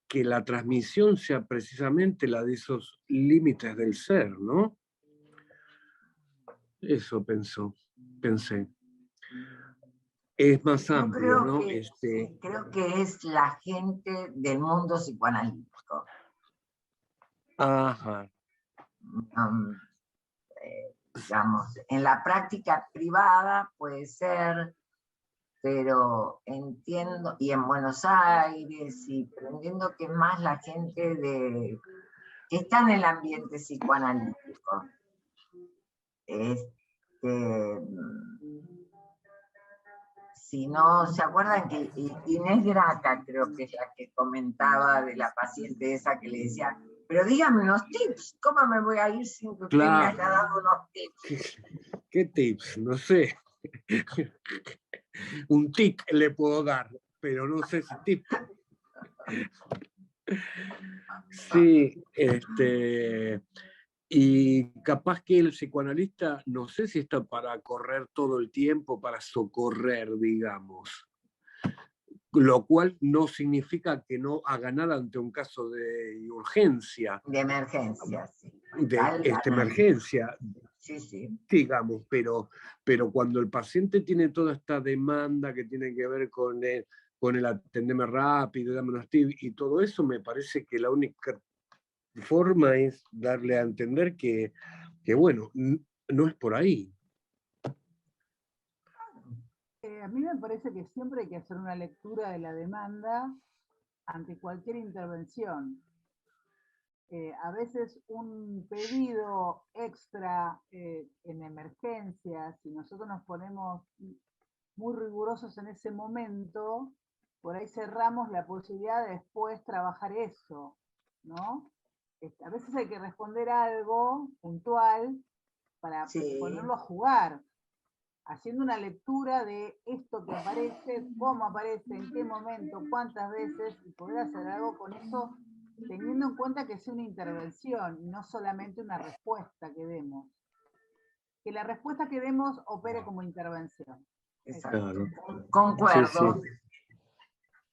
que la transmisión sea precisamente la de esos límites del ser, ¿no? Eso pensé. Es más Yo amplio, ¿no? creo que es la gente del mundo psicoanalítico. Ajá. Digamos, en la práctica privada puede ser, pero entiendo, y en Buenos Aires, pero entiendo que es más la gente que está en el ambiente psicoanalítico. Si no, ¿se acuerdan que Inés Graca creo que es la que comentaba de la paciente esa que le decía, pero dígame unos tips, ¿cómo me voy a ir sin que usted me haya dado unos tips? ¿Qué tips? No sé. Un tic le puedo dar, pero no sé si tip. Sí, y capaz que el psicoanalista, no sé si está para correr todo el tiempo, para socorrer, digamos. Lo cual no significa que no haga nada ante un caso de urgencia. De emergencia, sí. De emergencia, sí, sí. Digamos, pero cuando el paciente tiene toda esta demanda que tiene que ver con el atendeme rápido, dame unos tips y todo eso, me parece que la única forma es darle a entender que bueno, no es por ahí. A mí me parece que siempre hay que hacer una lectura de la demanda ante cualquier intervención. A veces un pedido extra en emergencia, si nosotros nos ponemos muy rigurosos en ese momento, por ahí cerramos la posibilidad de después trabajar eso, ¿no? A veces hay que responder algo puntual para ponerlo a jugar, haciendo una lectura de esto que aparece, cómo aparece, en qué momento, cuántas veces, y poder hacer algo con eso, teniendo en cuenta que es una intervención y no solamente una respuesta que demos. Que la respuesta que demos opere como intervención. Exacto. Claro. Concuerdo. Sí.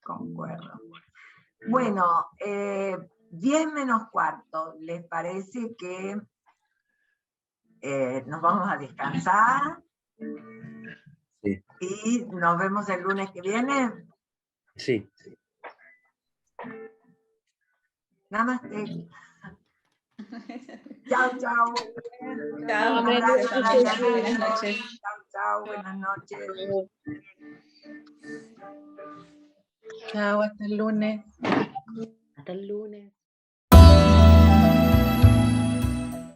Concuerdo. Bueno, 10 menos cuarto, ¿les parece que nos vamos a descansar? Sí. Y nos vemos el lunes que viene. Sí. Namaste. Chao, chao. Chao, Gracias. buenas noches. Chao, chao, buenas noches. Chao, hasta el lunes. Hasta el lunes.